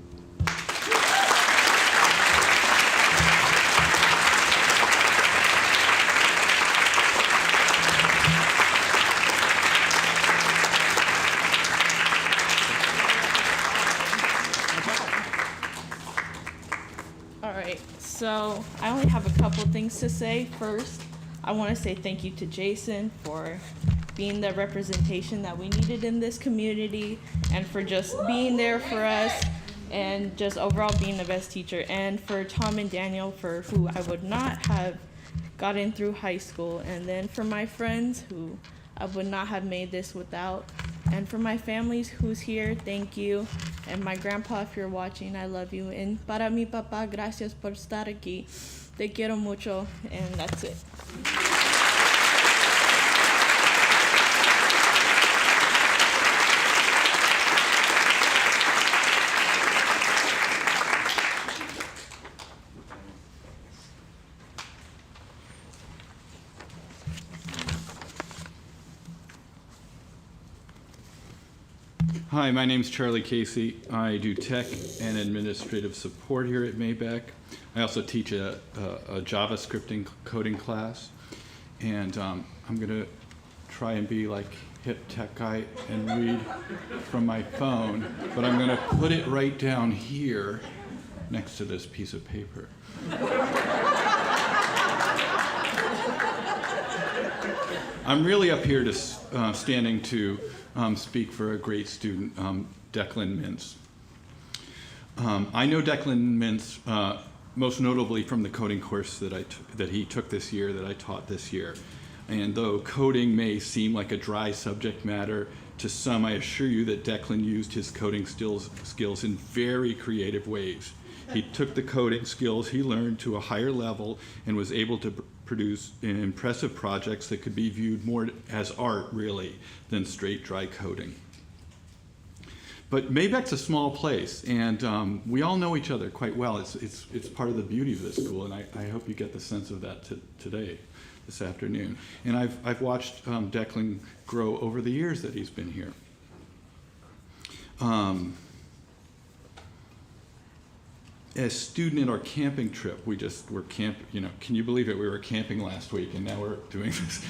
So I only have a couple things to say. First, I want to say thank you to Jason for being the representation that we needed in this community and for just being there for us and just overall being the best teacher. And for Tom and Daniel, for who I would not have gotten through high school. And then for my friends who I would not have made this without. And for my families who's here, thank you. And my grandpa, if you're watching, I love you. And para mi papá, gracias por estar aquí. Te quiero mucho. And that's it. Hi, my name's Charlie Casey. I do tech and administrative support here at Maybeck. I also teach a JavaScript coding class. And I'm going to try and be like hip tech guy and read from my phone, but I'm going to put it right down here next to this piece of paper. I'm really up here to standing to speak for a great student, Declan Mintz. I know Declan Mintz most notably from the coding course that he took this year, that I taught this year. And though coding may seem like a dry subject matter to some, I assure you that Declan used his coding skills in very creative ways. He took the coding skills he learned to a higher level and was able to produce impressive projects that could be viewed more as art, really, than straight dry coding. But Maybeck's a small place, and we all know each other quite well. It's part of the beauty of this school, and I hope you get the sense of that today, this afternoon. And I've watched Declan grow over the years that he's been here. As a student at our camping trip, we were can you believe it? We were camping last week, and now we're doing this.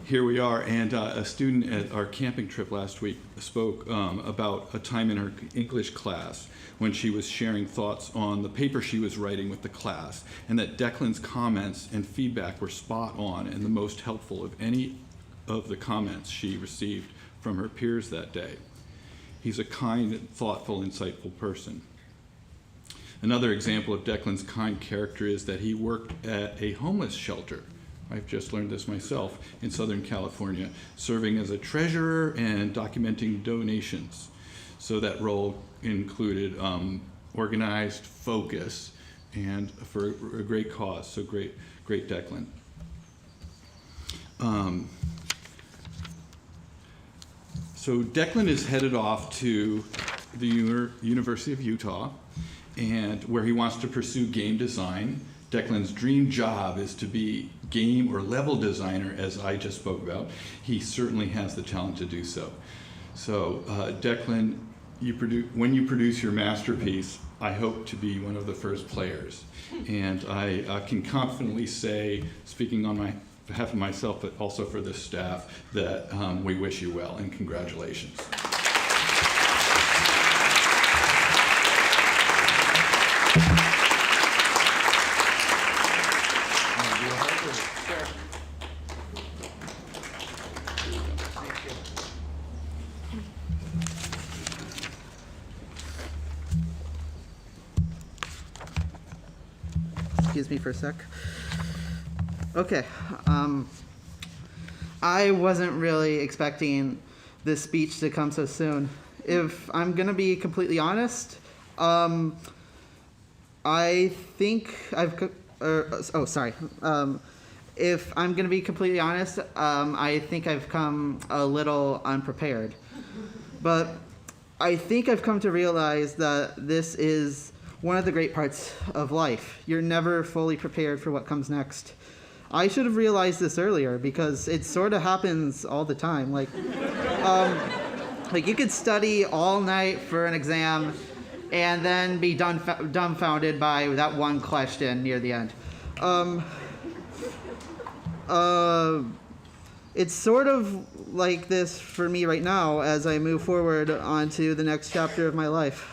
Here we are, and a student at our camping trip last week spoke about a time in her English class when she was sharing thoughts on the paper she was writing with the class, and that Declan's comments and feedback were spot on and the most helpful of any of the comments she received from her peers that day. He's a kind, thoughtful, insightful person. Another example of Declan's kind character is that he worked at a homeless shelter. I've just learned this myself, in Southern California, serving as a treasurer and documenting donations. So that role included organized focus and for a great cause. So great Declan. So Declan is headed off to the University of Utah, and where he wants to pursue game design. Declan's dream job is to be game or level designer, as I just spoke about. He certainly has the talent to do so. So Declan, when you produce your masterpiece, I hope to be one of the first players. And I can confidently say, speaking on behalf of myself, but also for the staff, that we wish you well and congratulations. Excuse me for a sec. Okay. I wasn't really expecting this speech to come so soon. If I'm going to be completely honest, I think I've... if I'm going to be completely honest, I think I've come a little unprepared. But I think I've come to realize that this is one of the great parts of life. You're never fully prepared for what comes next. I should have realized this earlier because it sort of happens all the time. Like you could study all night for an exam and then be dumbfounded by that one question near the end. It's sort of like this for me right now as I move forward onto the next chapter of my life.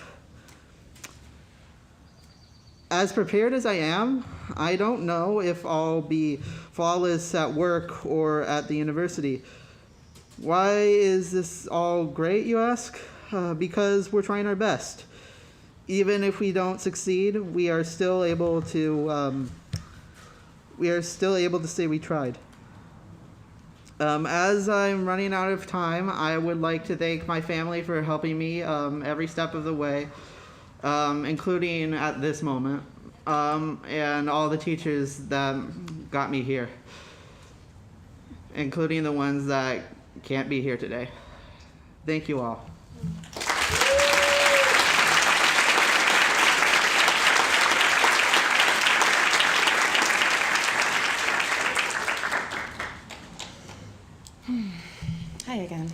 As prepared as I am, I don't know if I'll be flawless at work or at the university. Why is this all great, you ask? Because we're trying our best. Even if we don't succeed, we are still able to say we tried. As I'm running out of time, I would like to thank my family for helping me every step of the way, including at this moment, and all the teachers that got me here, including the ones that can't be here today. Thank you all. Hi again.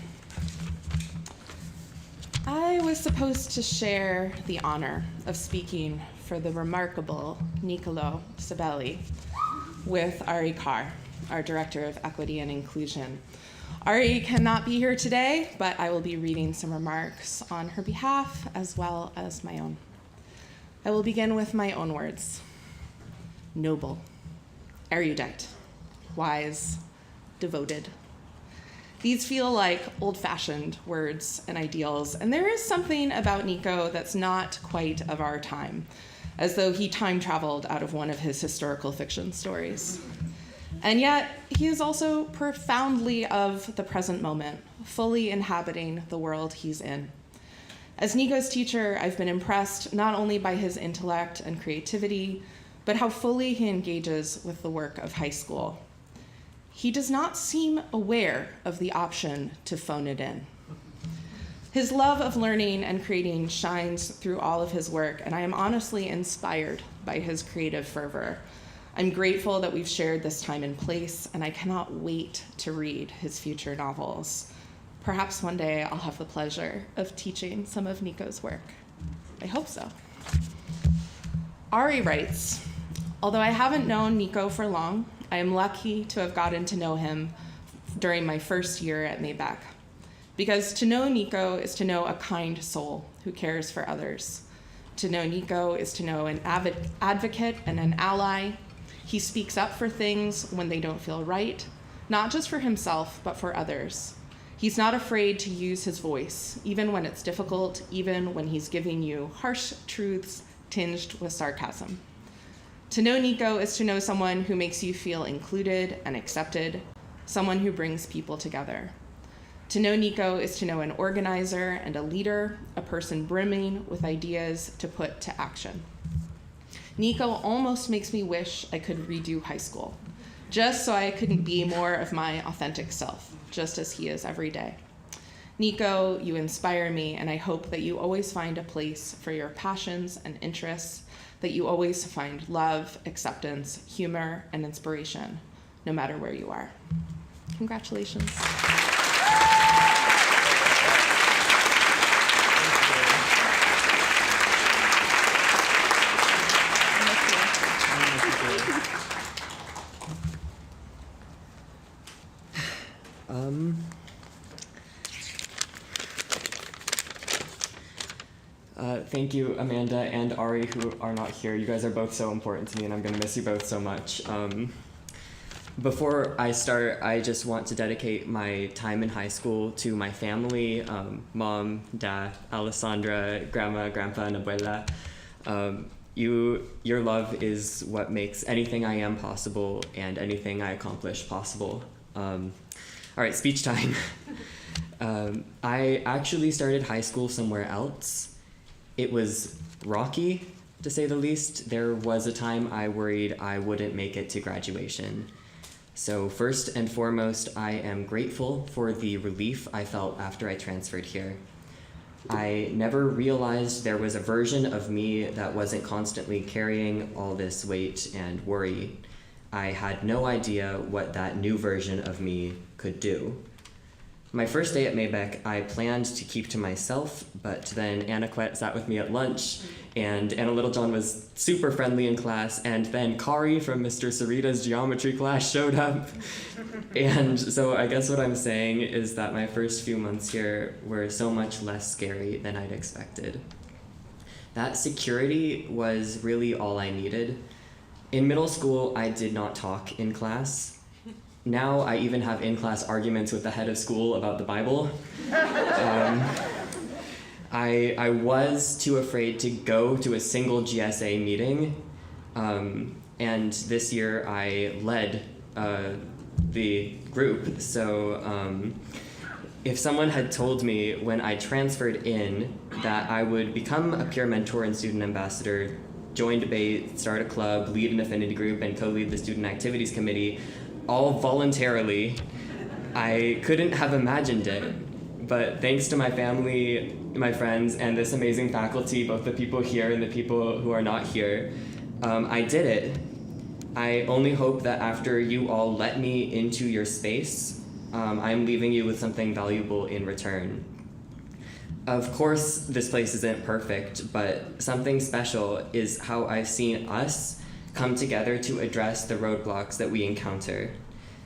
supposed to share the honor of speaking for the remarkable Niccolo Sabelli with Ari Carr, our Director of Equity and Inclusion. Ari cannot be here today, but I will be reading some remarks on her behalf as well as my own. I will begin with my own words. Noble, erudite, wise, devoted. These feel like old-fashioned words and ideals, and there is something about Nico that's not quite of our time, as though he time traveled out of one of his historical fiction stories. And yet, he is also profoundly of the present moment, fully inhabiting the world he's in. As Nico's teacher, I've been impressed not only by his intellect and creativity, but how fully he engages with the work of high school. He does not seem aware of the option to phone it in. His love of learning and creating shines through all of his work, and I am honestly inspired by his creative fervor. I'm grateful that we've shared this time and place, and I cannot wait to read his future novels. Perhaps one day I'll have the pleasure of teaching some of Nico's work. I hope so. Ari writes, although I haven't known Nico for long, I am lucky to have gotten to know him during my first year at Maybeck. Because to know Nico is to know a kind soul who cares for others. To know Nico is to know an advocate and an ally. He speaks up for things when they don't feel right, not just for himself, but for others. He's not afraid to use his voice, even when it's difficult, even when he's giving you harsh truths tinged with sarcasm. To know Nico is to know someone who makes you feel included and accepted, someone who brings people together. To know Nico is to know an organizer and a leader, a person brimming with ideas to put to action. Nico almost makes me wish I could redo high school, just so I could be more of my authentic self, just as he is every day. Nico, you inspire me, and I hope that you always find a place for your passions and interests, that you always find love, acceptance, humor, and inspiration, no matter where you are. Congratulations. Thank you, Amanda and Ari, who are not here. You guys are both so important to me, and I'm going to miss you both so much. Before I start, I just want to dedicate my time in high school to my family, mom, dad, Alessandra, grandma, grandpa, and abuela. Your love is what makes anything I am possible and anything I accomplish possible. All right, speech time. I actually started high school somewhere else. It was rocky, to say the least. There was a time I worried I wouldn't make it to graduation. So first and foremost, I am grateful for the relief I felt after I transferred here. I never realized there was a version of me that wasn't constantly carrying all this weight and worry. I had no idea what that new version of me could do. My first day at Maybeck, I planned to keep to myself, but then Anna Quet sat with me at lunch, and Anna Littlejohn was super friendly in class, and then Kari from Mr. Sarita's geometry class showed up. And so I guess what I'm saying is that my first few months here were so much less scary than I'd expected. That security was really all I needed. In middle school, I did not talk in class. Now I even have in-class arguments with the head of school about the Bible. I was too afraid to go to a single GSA meeting, and this year I led the group. So if someone had told me when I transferred in that I would become a peer mentor and student ambassador, join debate, start a club, lead an affinity group, and co-lead the student activities committee, all voluntarily, I couldn't have imagined it. But thanks to my family, my friends, and this amazing faculty, both the people here and the people who are not here, I did it. I only hope that after you all let me into your space, I'm leaving you with something valuable in return. Of course, this place isn't perfect, but something special is how I've seen us come together to address the roadblocks that we encounter.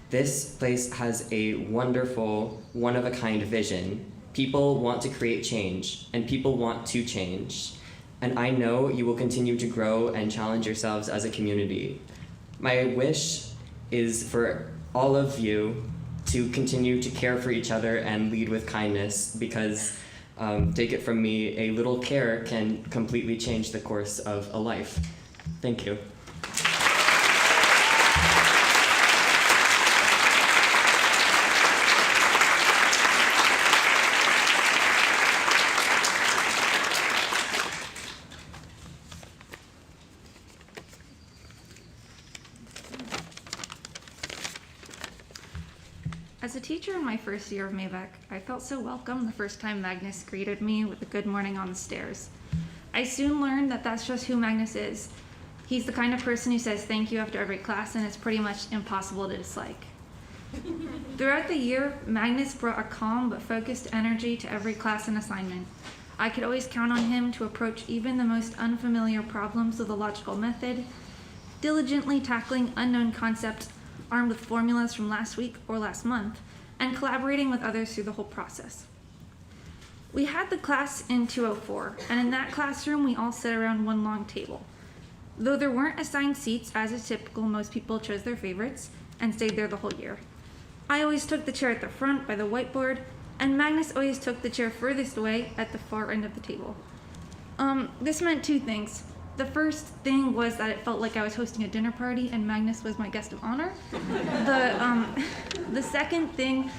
This place has a wonderful, one-of-a-kind vision. People want to create change, and people want to change. And I know you will continue to grow and challenge yourselves as a community. My wish is for all of you to continue to care for each other and lead with kindness, because take it from me, a little care can completely change the course of a life. Thank you. As a teacher in my first year of Maybeck, I felt so welcome the first time Magnus greeted me with a good morning on the stairs. I soon learned that that's just who Magnus is. He's the kind of person who says thank you after every class, and it's pretty much impossible to dislike. Throughout the year, Magnus brought a calm but focused energy to every class and assignment. I could always count on him to approach even the most unfamiliar problems with a logical method, diligently tackling unknown concepts armed with formulas from last week or last month, and collaborating with others through the whole process. We had the class in 204, and in that classroom we all sat around one long table. Though there weren't assigned seats, as is typical, most people chose their favorites and stayed there the whole year. I always took the chair at the front by the whiteboard, and Magnus always took the chair furthest away at the far end of the table. This meant two things. The first thing was that it felt like I was hosting a dinner party and Magnus was my guest of honor. The second thing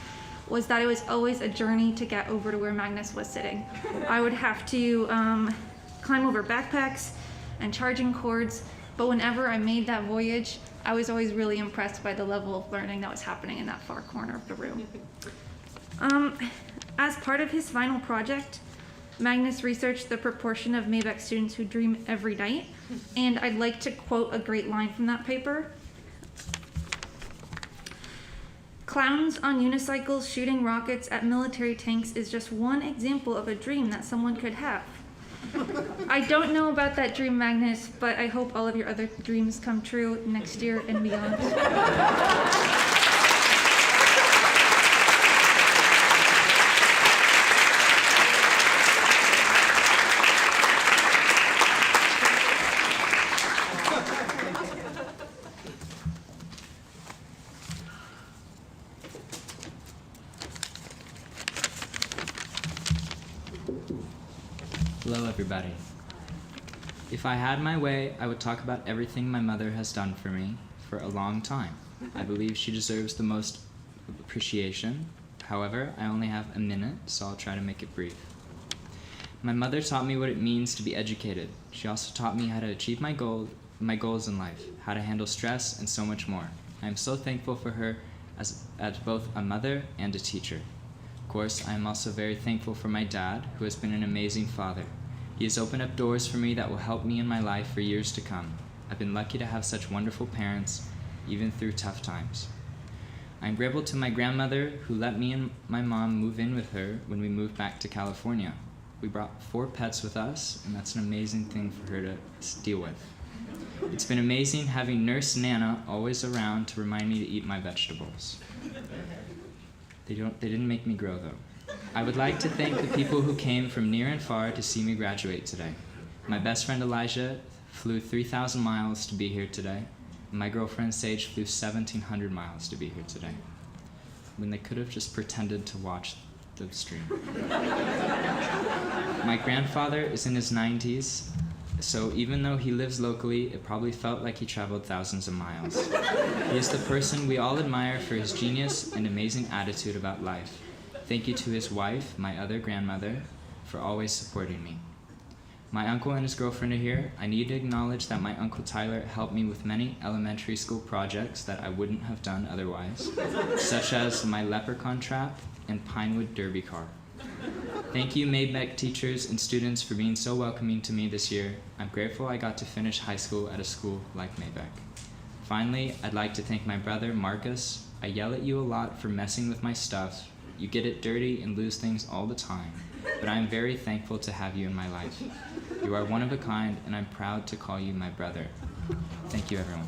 was that it was always a journey to get over to where Magnus was sitting. I would have to climb over backpacks and charging cords, but whenever I made that voyage, I was always really impressed by the level of learning that was happening in that far corner of the room. As part of his final project, Magnus researched the proportion of Maybeck students who dream every night, and I'd like to quote a great line from that paper. "Clowns on unicycles shooting rockets at military tanks is just one example of a dream that someone could have." I don't know about that dream, Magnus, but I hope all of your other dreams come true next year and beyond. Hello, everybody. If I had my way, I would talk about everything my mother has done for me for a long time. I believe she deserves the most appreciation. However, I only have a minute, so I'll try to make it brief. My mother taught me what it means to be educated. She also taught me how to achieve my goals in life, how to handle stress, and so much more. I am so thankful for her as both a mother and a teacher. Of course, I am also very thankful for my dad, who has been an amazing father. He has opened up doors for me that will help me in my life for years to come. I've been lucky to have such wonderful parents, even through tough times. I'm grateful to my grandmother, who let me and my mom move in with her when we moved back to California. We brought 4 pets with us, and that's an amazing thing for her to deal with. It's been amazing having Nurse Nana always around to remind me to eat my vegetables. They didn't make me grow, though. I would like to thank the people who came from near and far to see me graduate today. My best friend Elijah flew 3,000 miles to be here today, and my girlfriend Sage flew 1,700 miles to be here today, when they could have just pretended to watch the stream. My grandfather is in his 90s, so even though he lives locally, it probably felt like he traveled thousands of miles. He is the person we all admire for his genius and amazing attitude about life. Thank you to his wife, my other grandmother, for always supporting me. My uncle and his girlfriend are here. I need to acknowledge that my Uncle Tyler helped me with many elementary school projects that I wouldn't have done otherwise, such as my leprechaun trap and Pinewood Derby car. Thank you, Maybeck teachers and students, for being so welcoming to me this year. I'm grateful I got to finish high school at a school like Maybeck. Finally, I'd like to thank my brother, Marcus. I yell at you a lot for messing with my stuff, You get it dirty and lose things all the time, but I'm very thankful to have you in my life. You are one of a kind, and I'm proud to call you my brother. Thank you, everyone.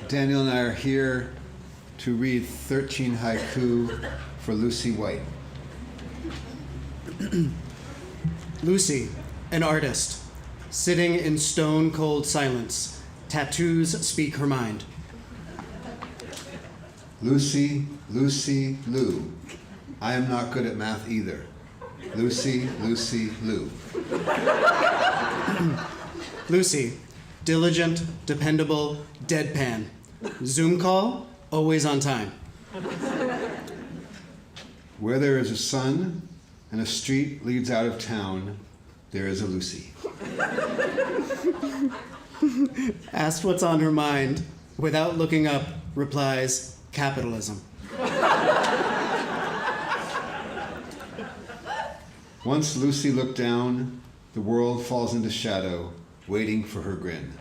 Daniel and I are here to read 13 haiku for Lucy White. Lucy, an artist, sitting in stone-cold silence. Tattoos speak her mind. Lucy, Lucy, Lou. I am not good at math either. Lucy, Lucy, Lou. Lucy, diligent, dependable, deadpan. Zoom call, always on time. Where there is a sun and a street leads out of town, there is a Lucy. Asked what's on her mind, without looking up, replies, capitalism. Once Lucy looked down, the world falls into shadow, waiting for her grin.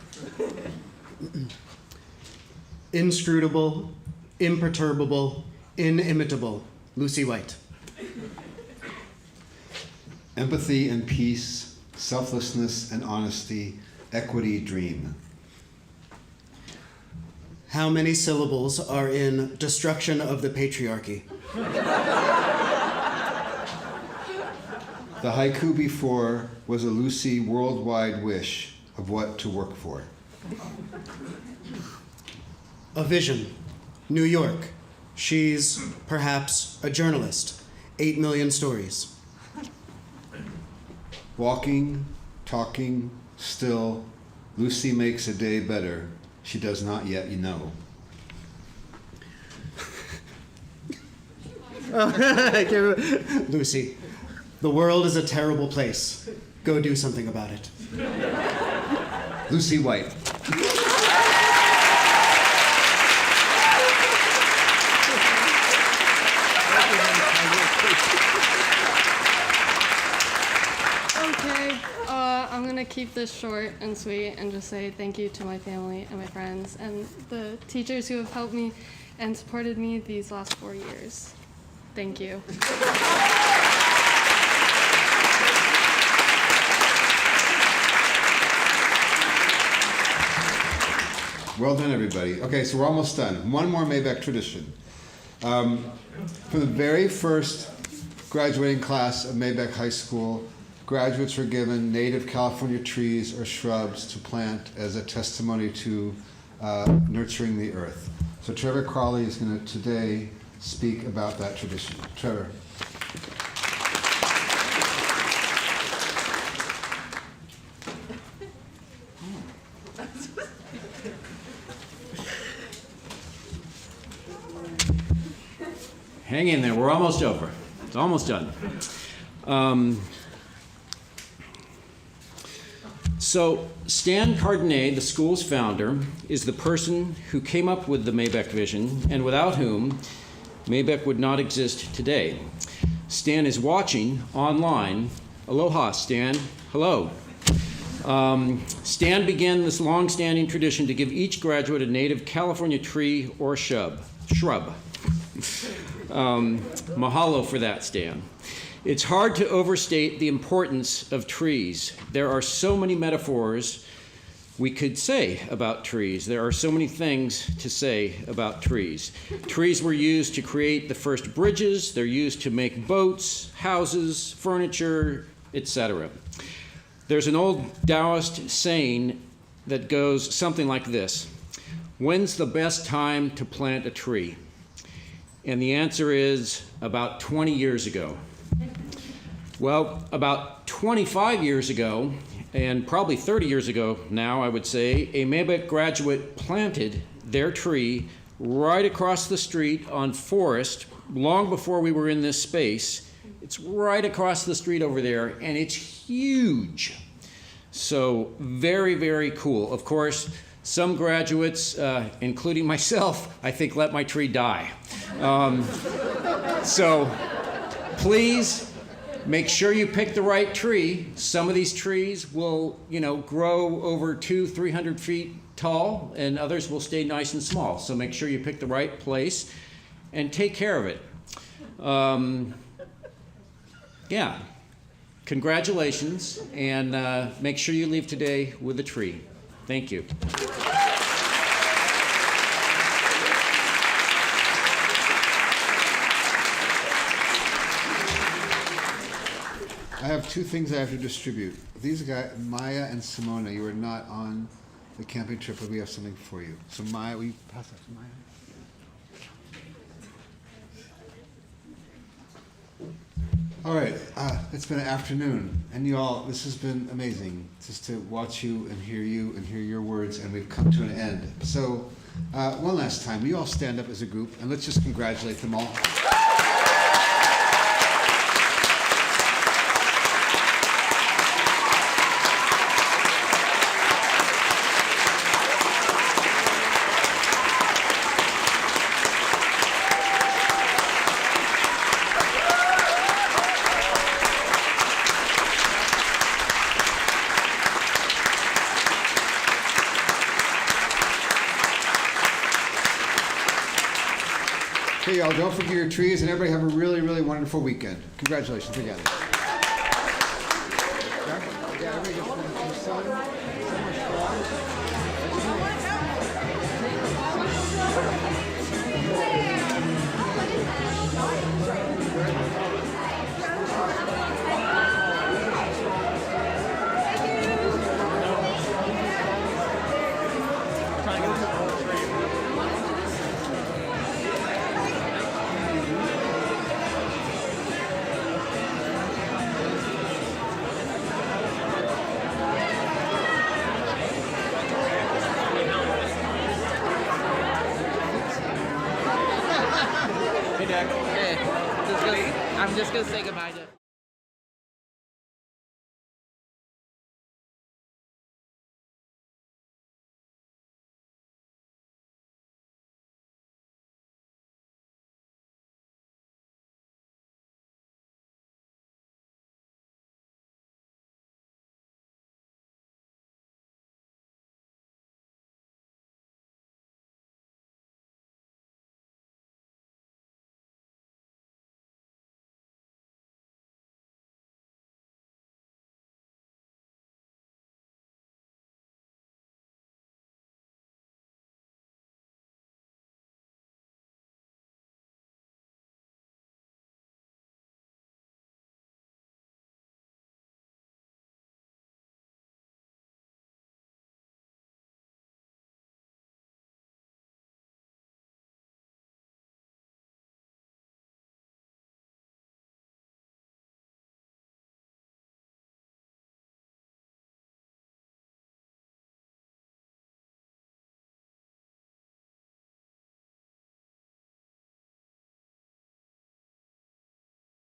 Inscrutable, imperturbable, inimitable, Lucy White. Empathy and peace, selflessness and honesty, equity dream. How many syllables are in Destruction of the Patriarchy? The haiku before was a Lucy worldwide wish of what to work for. A vision, New York. She's perhaps a journalist. 8 million stories. Walking, talking, still, Lucy makes a day better. She does not yet know. Lucy, the world is a terrible place. Go do something about it. Lucy White. Okay, I'm gonna keep this short and sweet and just say thank you to my family and my friends and the teachers who have helped me and supported me these last 4 years. Thank you. Well done, everybody. Okay, so we're almost done. One more Maybeck tradition. For the very first graduating class of Maybeck High School, graduates were given native California trees or shrubs to plant as a testimony to nurturing the earth. So Trevor Crawley is going to today speak about that tradition. Trevor. Hang in there, we're almost over. It's almost done. So Stan Cardenet, the school's founder, is the person who came up with the Maybeck vision and without whom Maybeck would not exist today. Stan is watching online. Aloha, Stan. Hello. Stan began this long-standing tradition to give each graduate a native California tree or shrub. Mahalo for that, Stan. It's hard to overstate the importance of trees. There are so many metaphors we could say about trees. There are so many things to say about trees. Trees were used to create the first bridges. They're used to make boats, houses, furniture, etc. There's an old Taoist saying that goes something like this: when's the best time to plant a tree? And the answer is about 20 years ago. Well, about 25 years ago, and probably 30 years ago now, I would say, a Maybeck graduate planted their tree right across the street on Forest, long before we were in this space. It's right across the street over there, and it's huge. So very, very cool. Of course, some graduates, including myself, I think let my tree die. So please Make sure you pick the right tree. Some of these trees will, grow over 200-300 feet tall, and others will stay nice and small. So make sure you pick the right place and take care of it. Yeah. Congratulations, and make sure you leave today with a tree. Thank you. I have two things I have to distribute. These guys, Maya and Simona, you are not on the camping trip, but we have something for you. So Maya, will you pass that to Maya? All right, it's been an afternoon, and you all, this has been amazing, just to watch you and hear your words, and we've come to an end. So, one last time, will you all stand up as a group, and let's just congratulate them all. Okay, y'all, don't forget your trees, and everybody have a really, really wonderful weekend. Congratulations again. I'm just gonna say goodbye to